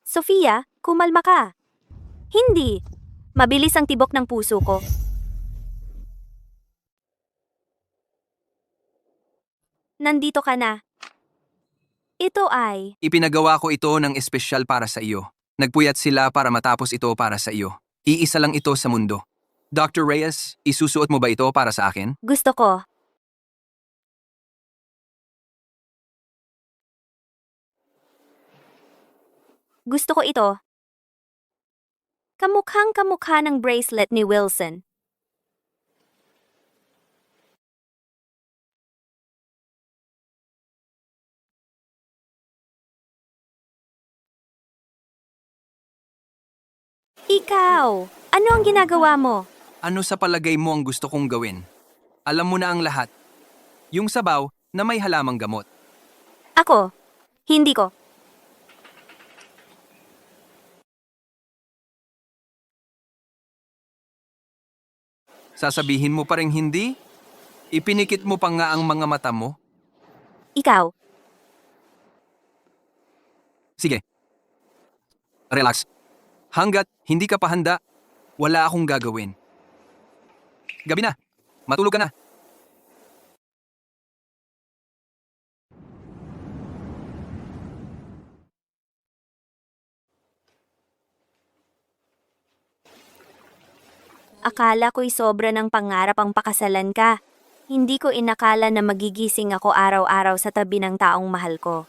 Sofia, kumalma ka. Hindi. Mabilis ang tibok ng puso ko. Nandito ka na. Ito ay...
Ipinagawa ko ito ng espesyal para sa iyo. Nagpuyat sila para matapos ito para sa iyo. Iisa lang ito sa mundo. Dr. Reyes, isusuot mo ba ito para sa akin?
Gusto ko. Gusto ko ito. Kamukhang kamukha ng bracelet ni Wilson. Ikaw, ano ang ginagawa mo?
Ano sa palagay mo ang gusto kong gawin? Alam mo na ang lahat. Yung sabaw na may halamang gamot.
Ako, hindi ko.
Sasabihin mo pa rin hindi? Ipinikit mo pa nga ang mga mata mo?
Ikaw,
Sige. Relax. Hanggat hindi ka pa handa, wala akong gagawin. Gabi na. Matulog ka na.
akala ko'y sobra ng pangarap ang pakasalan ka. Hindi ko inakala na magigising ako araw-araw sa tabi ng taong mahal ko.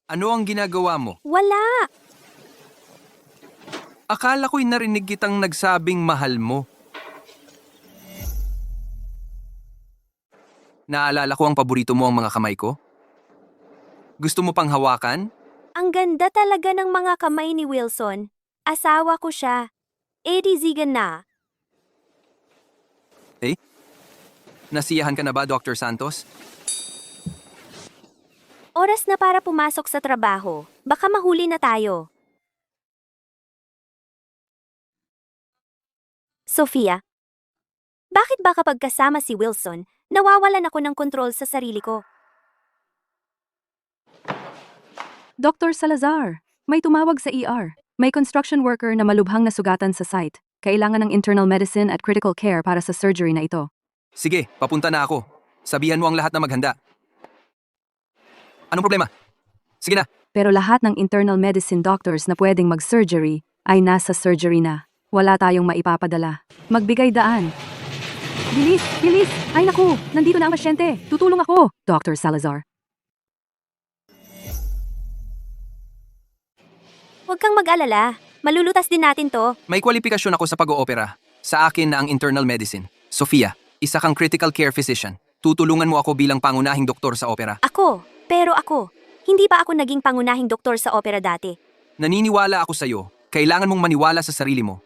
Ano ang ginagawa mo?
Wala!
Akala ko'y narinig kitang nagsabing mahal mo. Naalala ko ang paborito mo ang mga kamay ko? Gusto mo pang hawakan?
Ang ganda talaga ng mga kamay ni Wilson. Asawa ko siya. Zigan na.
Nasiyahan ka na ba, Dr. Santos?
Oras na para pumasok sa trabaho. Baka mahuli na tayo. Sofia, bakit ba kapag kasama si Wilson, nawawalan ako ng kontrol sa sarili ko?
Dr. Salazar, may tumawag sa ER. May construction worker na malubhang nasugatan sa site. Kailangan ng internal medicine at critical care para sa surgery na ito.
Sige, papunta na ako. Sabihan mo ang lahat na maghanda. Anong problema? Sige na.
Pero lahat ng internal medicine doctors na pwedeng mag-surgery ay nasa surgery na. Wala tayong maipapadala. Magbigay daan. Bilis! Bilis! Ay naku! Nandito na ang pasyente! Tutulong ako! Dr. Salazar.
Huwag kang mag-alala. Malulutas din natin to.
May kwalifikasyon ako sa pag-oopera. Sa akin na ang internal medicine. Sofia, isa kang critical care physician. Tutulungan mo ako bilang pangunahing doktor sa opera.
Pero ako, hindi pa ako naging pangunahing doktor sa opera dati.
Naniniwala ako sa iyo. Kailangan mong maniwala sa sarili mo.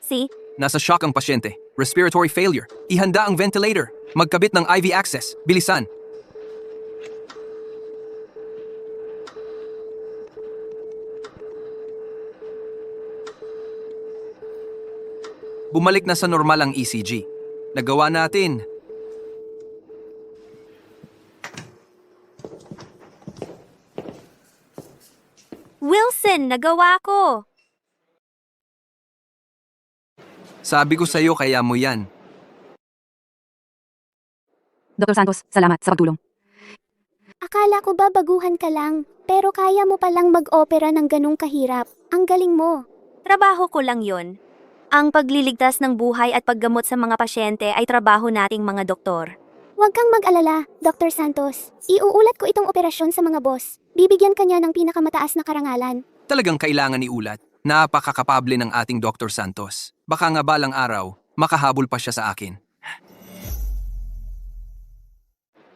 See?
Nasa shock ang pasyente. Respiratory failure. Ihanda ang ventilator. Magkabit ng IV access. Bilisan. Bumalik na sa normal ang ECG. Nagawa natin.
Wilson, nagawa ko!
Sabi ko sa iyo kaya mo yan.
Dr. Santos, salamat sa pagtulong.
Akala ko ba baguhan ka lang, pero kaya mo palang mag-opera ng ganong kahirap. Ang galing mo.
Trabaho ko lang yon. Ang pagliligtas ng buhay at paggamot sa mga pasyente ay trabaho nating mga doktor.
Huwag kang mag-alala, Dr. Santos. Iuulat ko itong operasyon sa mga boss. Bibigyan ka niya ng pinakamataas na karangalan.
Talagang kailangan iulat. Napakakapable ng ating Dr. Santos. Baka nga balang araw, makahabol pa siya sa akin.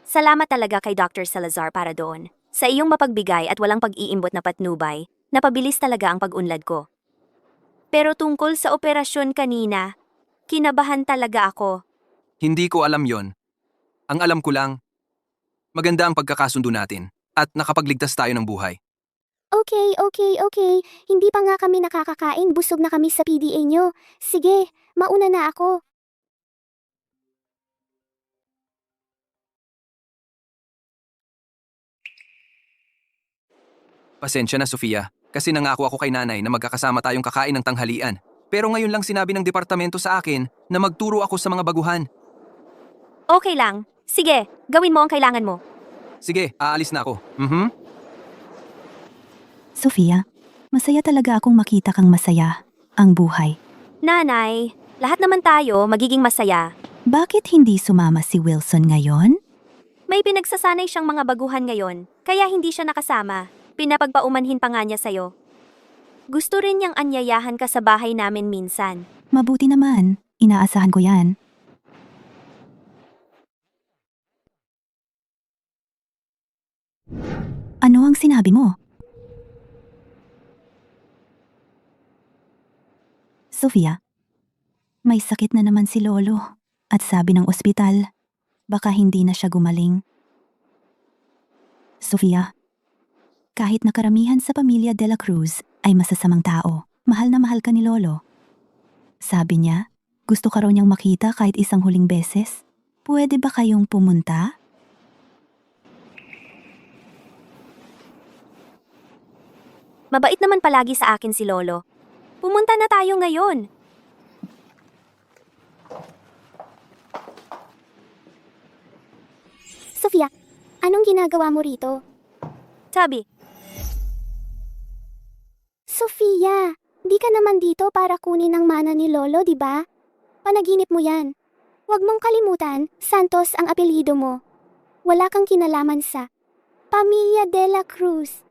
Salamat talaga kay Dr. Salazar para doon. Sa iyong mapagbigay at walang pag-iimbot na patnubay, napabilis talaga ang pag-unlad ko. Pero tungkol sa operasyon kanina, kinabahan talaga ako.
Hindi ko alam yon. Ang alam ko lang, maganda ang pagkakasundo natin at nakapagligtas tayo ng buhay.
Okay. Hindi pa nga kami nakakakain, busog na kami sa PDA nyo. Sige, mauna na ako.
Pasensya na, Sofia, kasi nangako ako kay nanay na magkakasama tayong kakain ng tanghalian. Pero ngayon lang sinabi ng departamento sa akin na magturo ako sa mga baguhan.
Okay lang. Sige, gawin mo ang kailangan mo.
Sige, aalis na ako.
Sofia, masaya talaga akong makita kang masaya. Ang buhay.
Nanay, lahat naman tayo magiging masaya.
Bakit hindi sumama si Wilson ngayon?
May pinagsasanay siyang mga baguhan ngayon, kaya hindi siya nakasama. Pinapagpaumanhin pa nga niya sa'yo. Gusto rin niyang anyayahan ka sa bahay namin minsan.
Mabuti naman. Inaasahan ko yan. Ano ang sinabi mo? Sofia, may sakit na naman si Lolo at sabi ng ospital, baka hindi na siya gumaling. Sofia, kahit na karamihan sa pamilya De La Cruz ay masasamang tao, mahal na mahal ka ni Lolo. Sabi niya, gusto ka raw niyang makita kahit isang huling beses. Pwede ba kayong pumunta?
Mabait naman palagi sa akin si Lolo. Pumunta na tayo ngayon.
Sofia, anong ginagawa mo rito?
Sabi,
Sofia, di ka naman dito para kunin ang mana ni Lolo, di ba? Panaginip mo yan. Huwag mong kalimutan, Santos ang apelyido mo. Wala kang kinalaman sa Pamilya De La Cruz.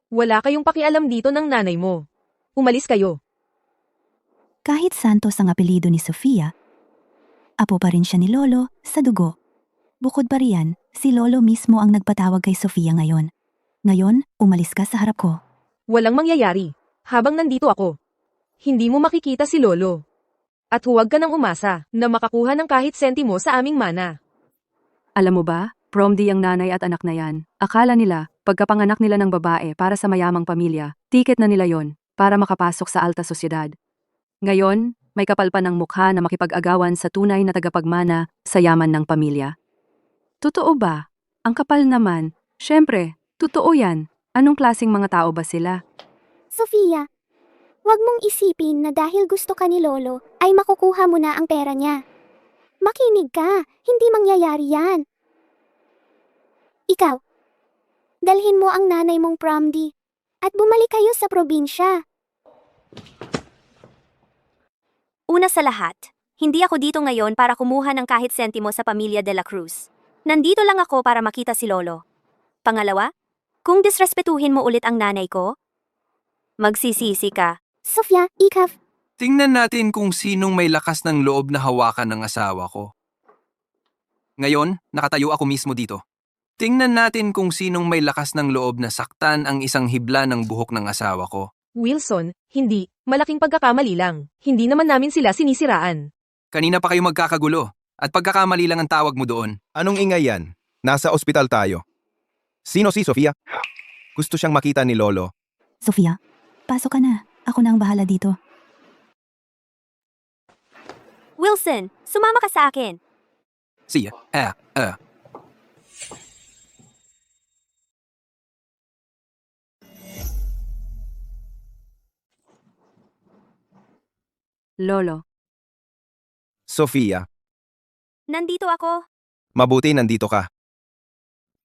Wala kayong pakialam dito ng nanay mo. Umalis kayo.
Kahit Santos ang apelyido ni Sofia, apo pa rin siya ni Lolo sa dugo. Bukod pa riyan, si Lolo mismo ang nagpatawag kay Sofia ngayon. Ngayon, umalis ka sa harap ko.
Walang mangyayari. Habang nandito ako, hindi mo makikita si Lolo. At huwag ka nang umasa na makakuha ng kahit sentimo sa aming mana.
Alam mo ba, prom di ang nanay at anak na yan. Akala nila, pagkapanganak nila ng babae para sa mayamang pamilya, tiket na nila yon para makapasok sa alta sosyedad. Ngayon, may kapal pa ng mukha na makipag-agawan sa tunay na tagapagmana sa yaman ng pamilya. Totoo ba? Ang kapal naman. Syempre, totoo yan. Anong klaseng mga tao ba sila?
Sofia, huwag mong isipin na dahil gusto ka ni Lolo, ay makukuha mo na ang pera niya. Makinig ka, hindi mangyayari yan. Ikaw, dalhin mo ang nanay mong prom di, at bumalik kayo sa probinsya.
una sa lahat, hindi ako dito ngayon para kumuha ng kahit sentimo sa pamilya De La Cruz. Nandito lang ako para makita si Lolo. Pangalawa, kung disrespetuhin mo ulit ang nanay ko, magsisisi ka.
Sofia, ikaw,
Tingnan natin kung sinong may lakas ng loob na hawakan ng asawa ko. Ngayon, nakatayo ako mismo dito. Tingnan natin kung sinong may lakas ng loob na saktan ang isang hibla ng buhok ng asawa ko.
Wilson, hindi. Malaking pagkakamali lang. Hindi naman namin sila sinisiraan.
Kanina pa kayo magkakagulo at pagkakamali lang ang tawag mo doon.
Anong ingay yan? Nasa ospital tayo. Sino si Sofia? Gusto siyang makita ni Lolo.
Sofia, pasok ka na. Ako na ang bahala dito.
Wilson, sumama ka sa akin.
Siya,
Lolo,
Sofia,
Nandito ako.
mabuti nandito ka.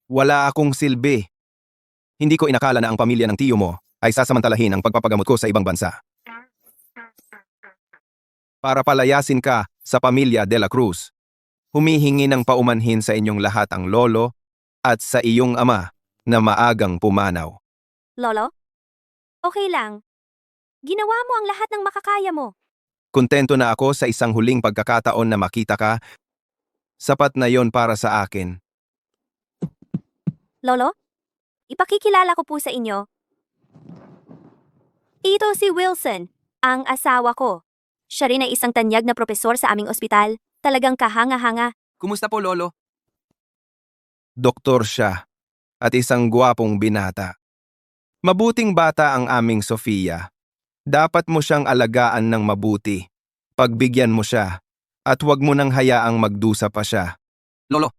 Wala akong silbi. Hindi ko inakala na ang pamilya ng tiyo mo ay sasamantalahin ang pagpapagamot ko sa ibang bansa. para palayasin ka sa pamilya de la Cruz. Humihingi ng paumanhin sa inyong lahat ang lolo at sa iyong ama na maagang pumanaw.
Lolo? Okay lang. Ginawa mo ang lahat ng makakaya mo.
Kontento na ako sa isang huling pagkakataon na makita ka. Sapat na yon para sa akin.
Lolo? Ipakikilala ko po sa inyo. Ito si Wilson, ang asawa ko. Siya rin ay isang tanyag na propesor sa aming ospital. Talagang kahanga-hanga.
Kumusta po, Lolo?
Doktor siya at isang gwapong binata. Mabuting bata ang aming Sofia. Dapat mo siyang alagaan ng mabuti. Pagbigyan mo siya at huwag mo nang hayaang magdusa pa siya.
Lolo,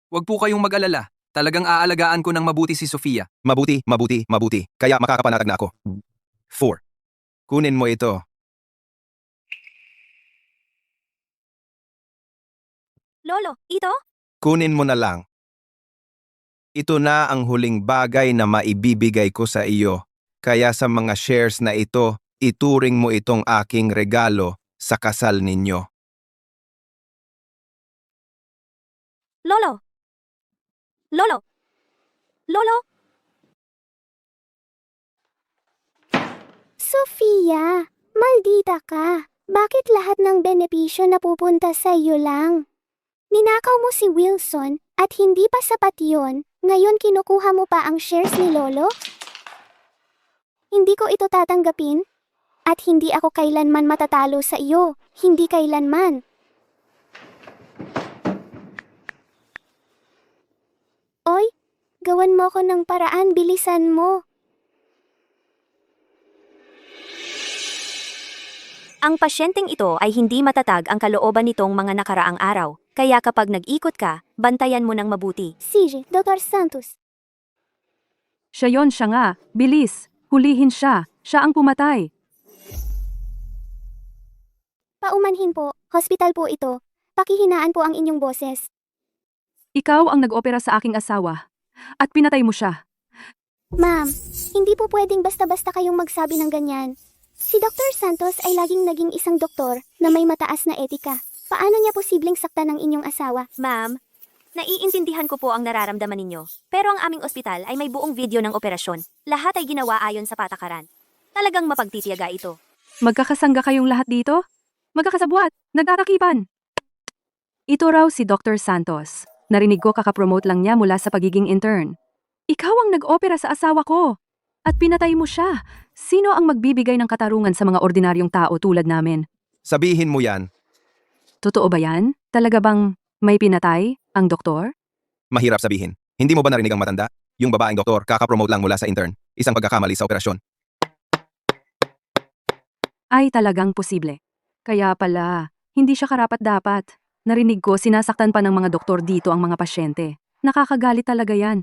wag po kayong mag-alala. Talagang aalagaan ko ng mabuti si Sofia.
Mabuti, mabuti, mabuti. Kaya makakapanatag na ako. 4. Kunin mo ito.
Lolo, ito?
Kunin mo na lang. Ito na ang huling bagay na maibibigay ko sa iyo. Kaya sa mga shares na ito, ituring mo itong aking regalo sa kasal ninyo.
Lolo? Lolo? Lolo?
Sofia, maldita ka. Bakit lahat ng benepisyo napupunta sa iyo lang? Ninakaw mo si Wilson at hindi pa sapat yun. Ngayon kinukuha mo pa ang shares ni Lolo? Hindi ko ito tatanggapin. At hindi ako kailanman matatalo sa iyo. Hindi kailanman. Oy, gawan mo ko ng paraan, bilisan mo.
Ang pasyenteng ito ay hindi matatag ang kalooban nitong mga nakaraang araw. Kaya kapag nag-ikot ka, bantayan mo ng mabuti.
CJ, Dr. Santos.
Siya yon, siya nga. Bilis. Hulihin siya. Siya ang pumatay.
Paumanhin po, hospital po ito. Pakihinaan po ang inyong boses.
Ikaw ang nag-opera sa aking asawa. At pinatay mo siya.
Ma'am, hindi po pwedeng basta-basta kayong magsabi ng ganyan. Si Dr. Santos ay laging naging isang doktor na may mataas na etika. Paano niya posibleng saktan ng inyong asawa?
Ma'am, naiintindihan ko po ang nararamdaman ninyo. Pero ang aming ospital ay may buong video ng operasyon. Lahat ay ginawa ayon sa patakaran. Talagang mapagtitiyaga ito.
Magkakasangga kayong lahat dito? Magkakasabwat. Nagtatakipan. Ito raw si Dr. Santos. Narinig ko kakapromote lang niya mula sa pagiging intern. Ikaw ang nag-opera sa asawa ko. At pinatay mo siya. Sino ang magbibigay ng katarungan sa mga ordinaryong tao tulad namin?
Sabihin mo yan.
Totoo ba yan? Talaga bang may pinatay ang doktor?
Mahirap sabihin. Hindi mo ba narinig ang matanda? Yung babaeng doktor kakapromote lang mula sa intern. Isang pagkakamali sa operasyon.
Ay talagang posible. Kaya pala, hindi siya karapat-dapat. Narinig ko sinasaktan pa ng mga doktor dito ang mga pasyente. Nakakagalit talaga yan.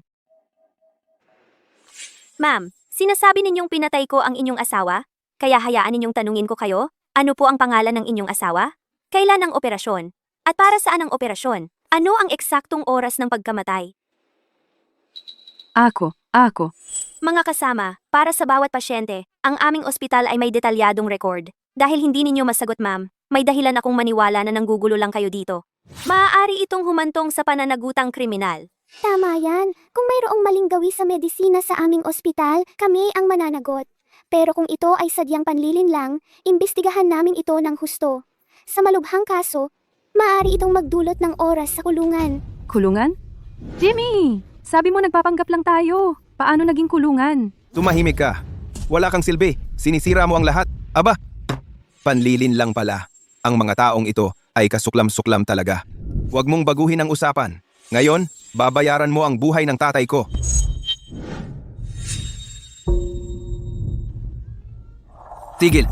Ma'am, sinasabi ninyong pinatay ko ang inyong asawa? Kaya hayaan ninyong tanungin ko kayo? Ano po ang pangalan ng inyong asawa? Kailan ang operasyon? At para saan ang operasyon? Ano ang eksaktong oras ng pagkamatay?
Ako.
Mga kasama, para sa bawat pasyente, ang aming ospital ay may detalyadong record. Dahil hindi ninyo masagot ma'am, may dahilan akong maniwala na nanggugulo lang kayo dito. Maaari itong humantong sa pananagutang kriminal.
Tama yan. Kung mayroong maling gawi sa medisina sa aming ospital, kami ang mananagot. Pero kung ito ay sadyang panlilin lang, imbestigahan namin ito ng husto. Sa malubhang kaso, maaari itong magdulot ng oras sa kulungan.
Kulungan? Jimmy! Sabi mo nagpapanggap lang tayo. Paano naging kulungan?
Tumahimik ka. Wala kang silbi. Sinisira mo ang lahat. Aba! Panlilin lang pala. Ang mga taong ito ay kasuklam-suklam talaga. Huwag mong baguhin ang usapan. Ngayon, babayaran mo ang buhay ng tatay ko.
Tigil.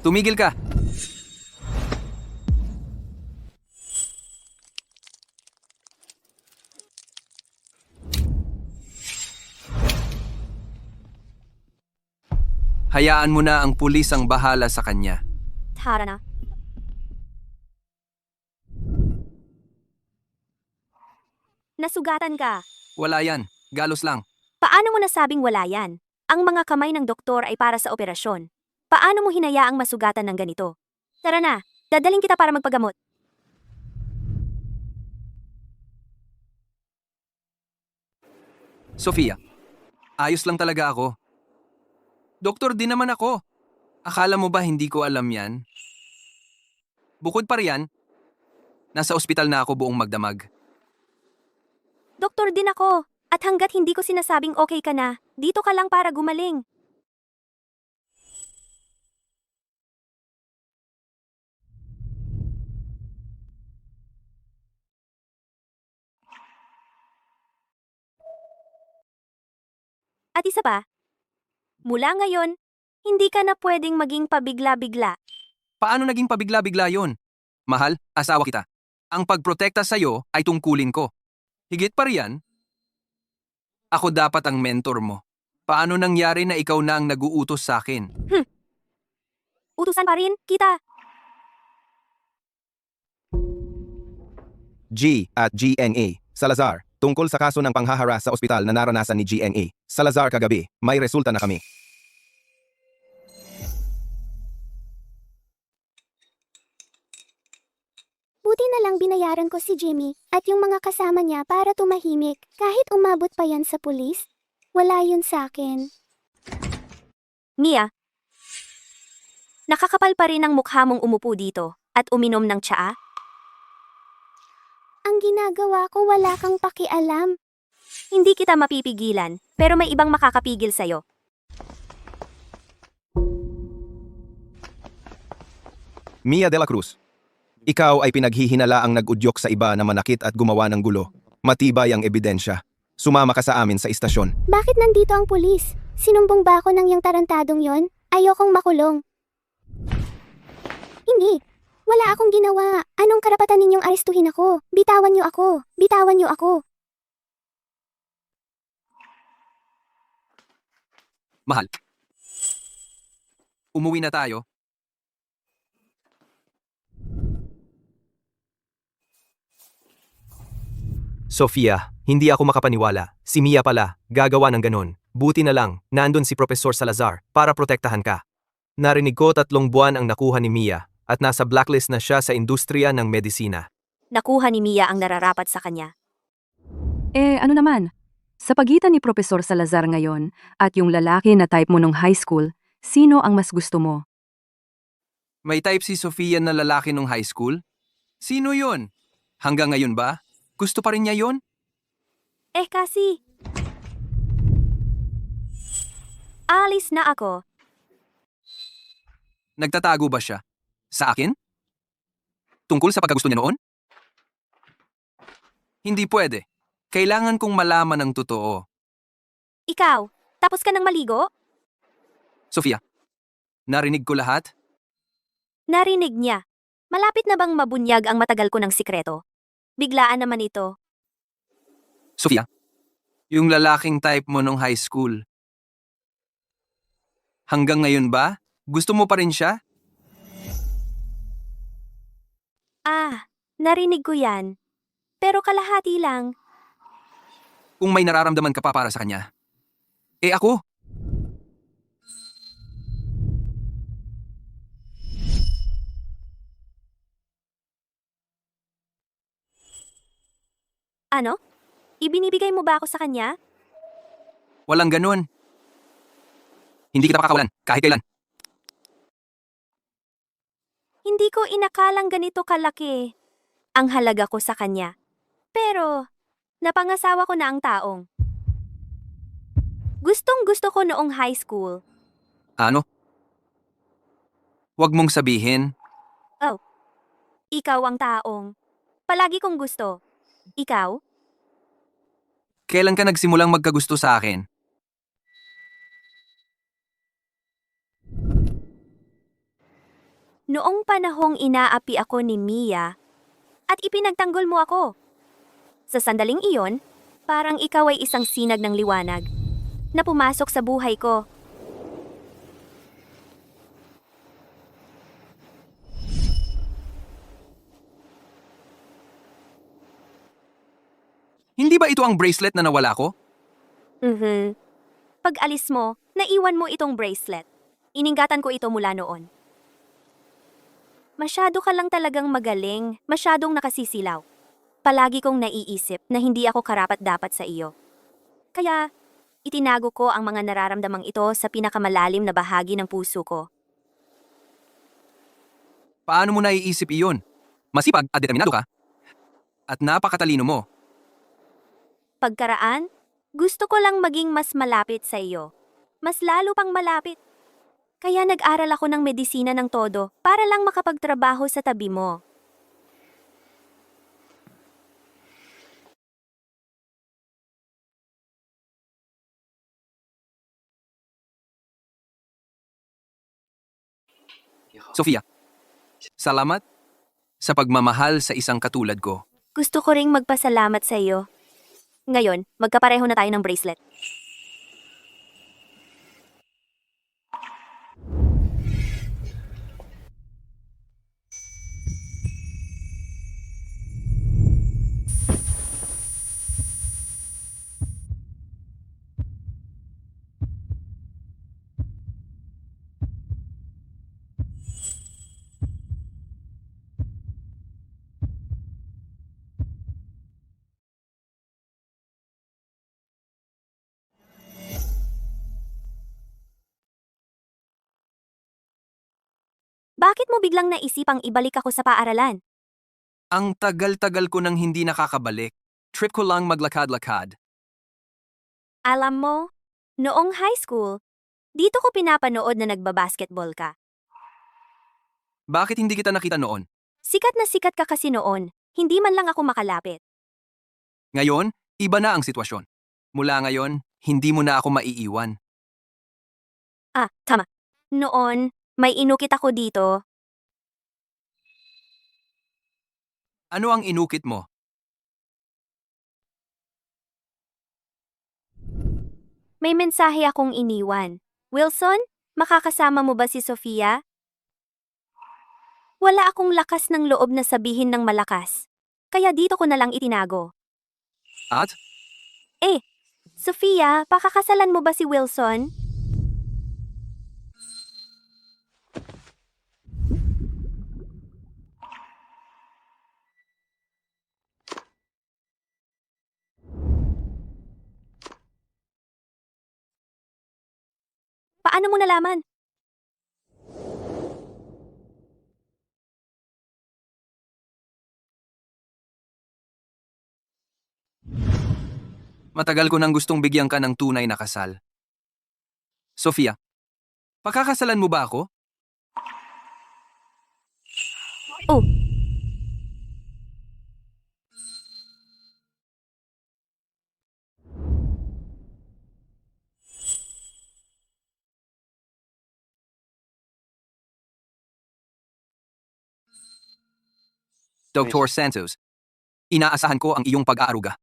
Tumigil ka. Hayaan mo na ang pulis ang bahala sa kanya.
Tara na. Nasugatan ka.
Wala yan. Galos lang.
Paano mo nasabing wala yan? Ang mga kamay ng doktor ay para sa operasyon. Paano mo hinayaang masugatan ng ganito? Tara na, dadaling kita para magpagamot.
Sofia, ayos lang talaga ako. Doktor din naman ako. Akala mo ba hindi ko alam yan? Bukod pa riyan, nasa ospital na ako buong magdamag.
Doktor din ako. At hanggat hindi ko sinasabing okay ka na, dito ka lang para gumaling. At isa pa, mula ngayon, hindi ka na pwedeng maging pabigla-bigla.
Paano naging pabigla-bigla yon? Mahal, asawa kita. Ang pagprotekta sa'yo ay tungkulin ko. Higit pa riyan, ako dapat ang mentor mo. Paano nangyari na ikaw na ang nag-uutos sa akin?
Utusan pa rin, kita.
G at GNA. Salazar, tungkol sa kaso ng panghaharas sa ospital na naranasan ni GNA. Salazar kagabi, may resulta na kami.
Buti na lang binayaran ko si Jimmy at yung mga kasama niya para tumahimik. Kahit umabot pa yan sa pulis, wala yun sa akin.
Mia, nakakapal pa rin ang mukha mong umupo dito at uminom ng tsaa?
Ang ginagawa ko wala kang pakialam.
Hindi kita mapipigilan, pero may ibang makakapigil sa'yo.
Mia de la Cruz, ikaw ay pinaghihinalaang nag-udyok sa iba na manakit at gumawa ng gulo. Matibay ang ebidensya. Sumama ka sa amin sa istasyon.
Bakit nandito ang pulis? Sinumbong ba ako ng yung tarantadong yon? Ayokong makulong. Hindi. Wala akong ginawa. Anong karapatan ninyong arestuhin ako? Bitawan niyo ako. Bitawan niyo ako.
Mahal. Umuwi na tayo.
Sofia, hindi ako makapaniwala. Si Mia pala, gagawa ng ganon. Buti na lang, nandun si Profesor Salazar para protektahan ka. Narinig ko 3 buwan ang nakuha ni Mia at nasa blacklist na siya sa industriya ng medisina.
Nakuha ni Mia ang nararapat sa kanya.
Ano naman? Sa pagitan ni Profesor Salazar ngayon at yung lalaki na type mo nung high school, sino ang mas gusto mo?
May type si Sofia na lalaki nung high school? Sino yon? Hanggang ngayon ba? Gusto pa rin niya yon?
Kasi... alis na ako.
Nagtatago ba siya? Sa akin? Tungkol sa pagkagusto niya noon? Hindi pwede. Kailangan kong malaman ang totoo.
Ikaw, tapos ka ng maligo?
Sofia, narinig ko lahat?
Narinig niya. Malapit na bang mabunyag ang matagal ko ng sikreto? Biglaan naman ito.
Sofia, yung lalaking type mo nung high school. Hanggang ngayon ba? Gusto mo pa rin siya?
Narinig ko yan. Pero kalahati lang.
Kung may nararamdaman ka pa para sa kanya. Ako?
Ano? Ibinibigay mo ba ako sa kanya?
Walang ganun. Hindi kita pakakawalan, kahit kailan.
Hindi ko inakalang ganito kalaki ang halaga ko sa kanya. Pero, napangasawa ko na ang taong. Gustong gusto ko noong high school.
Ano? Huwag mong sabihin.
Ikaw ang taong. Palagi kong gusto. Ikaw?
Kailan ka nagsimulang magkagusto sa akin?
Noong panahong inaapi ako ni Mia at ipinagtanggol mo ako. Sa sandaling iyon, parang ikaw ay isang sinag ng liwanag na pumasok sa buhay ko.
Hindi ba ito ang bracelet na nawala ko?
Pag alis mo, Naiwan mo itong bracelet. Iningatan ko ito mula noon. Masyado ka lang talagang magaling, masyadong nakasisilaw. Palagi kong naiisip na hindi ako karapat-dapat sa iyo. Kaya, itinago ko ang mga nararamdamang ito sa pinakamalalim na bahagi ng puso ko.
Paano mo naiisip iyon? Masipag at determinado ka. At napakatalino mo.
Pagkaraan, gusto ko lang maging mas malapit sa iyo. Mas lalo pang malapit. Kaya nag-aral ako ng medisina ng todo para lang makapagtrabaho sa tabi mo.
Sofia, salamat sa pagmamahal sa isang katulad ko.
Gusto ko ring magpasalamat sa iyo. Ngayon, magkapareho na tayo ng bracelet. Bakit mo biglang naisipang ibalik ako sa paaralan?
Ang tagal-tagal ko nang hindi nakakabalik. Trip ko lang maglakad-lakad.
Alam mo, noong high school, dito ko pinapanood na nagbabasketball ka.
Bakit hindi kita nakita noon?
Sikat na sikat ka kasi noon, hindi man lang ako makalapit.
Ngayon, iba na ang sitwasyon. Mula ngayon, hindi mo na ako maiiwan.
Ah, tama. Noon, may inukit ako dito.
Ano ang inukit mo?
May mensahe akong iniwan. Wilson, makakasama mo ba si Sofia? Wala akong lakas ng loob na sabihin ng malakas. Kaya dito ko na lang itinago.
At?
Sofia, pakakasalan mo ba si Wilson? Paano mo nalaman?
Matagal ko nang gustong bigyan ka ng tunay na kasal. Sofia, pakakasalan mo ba ako?
Oh,
Dr. Santos, inaasahan ko ang iyong pag-aaruga.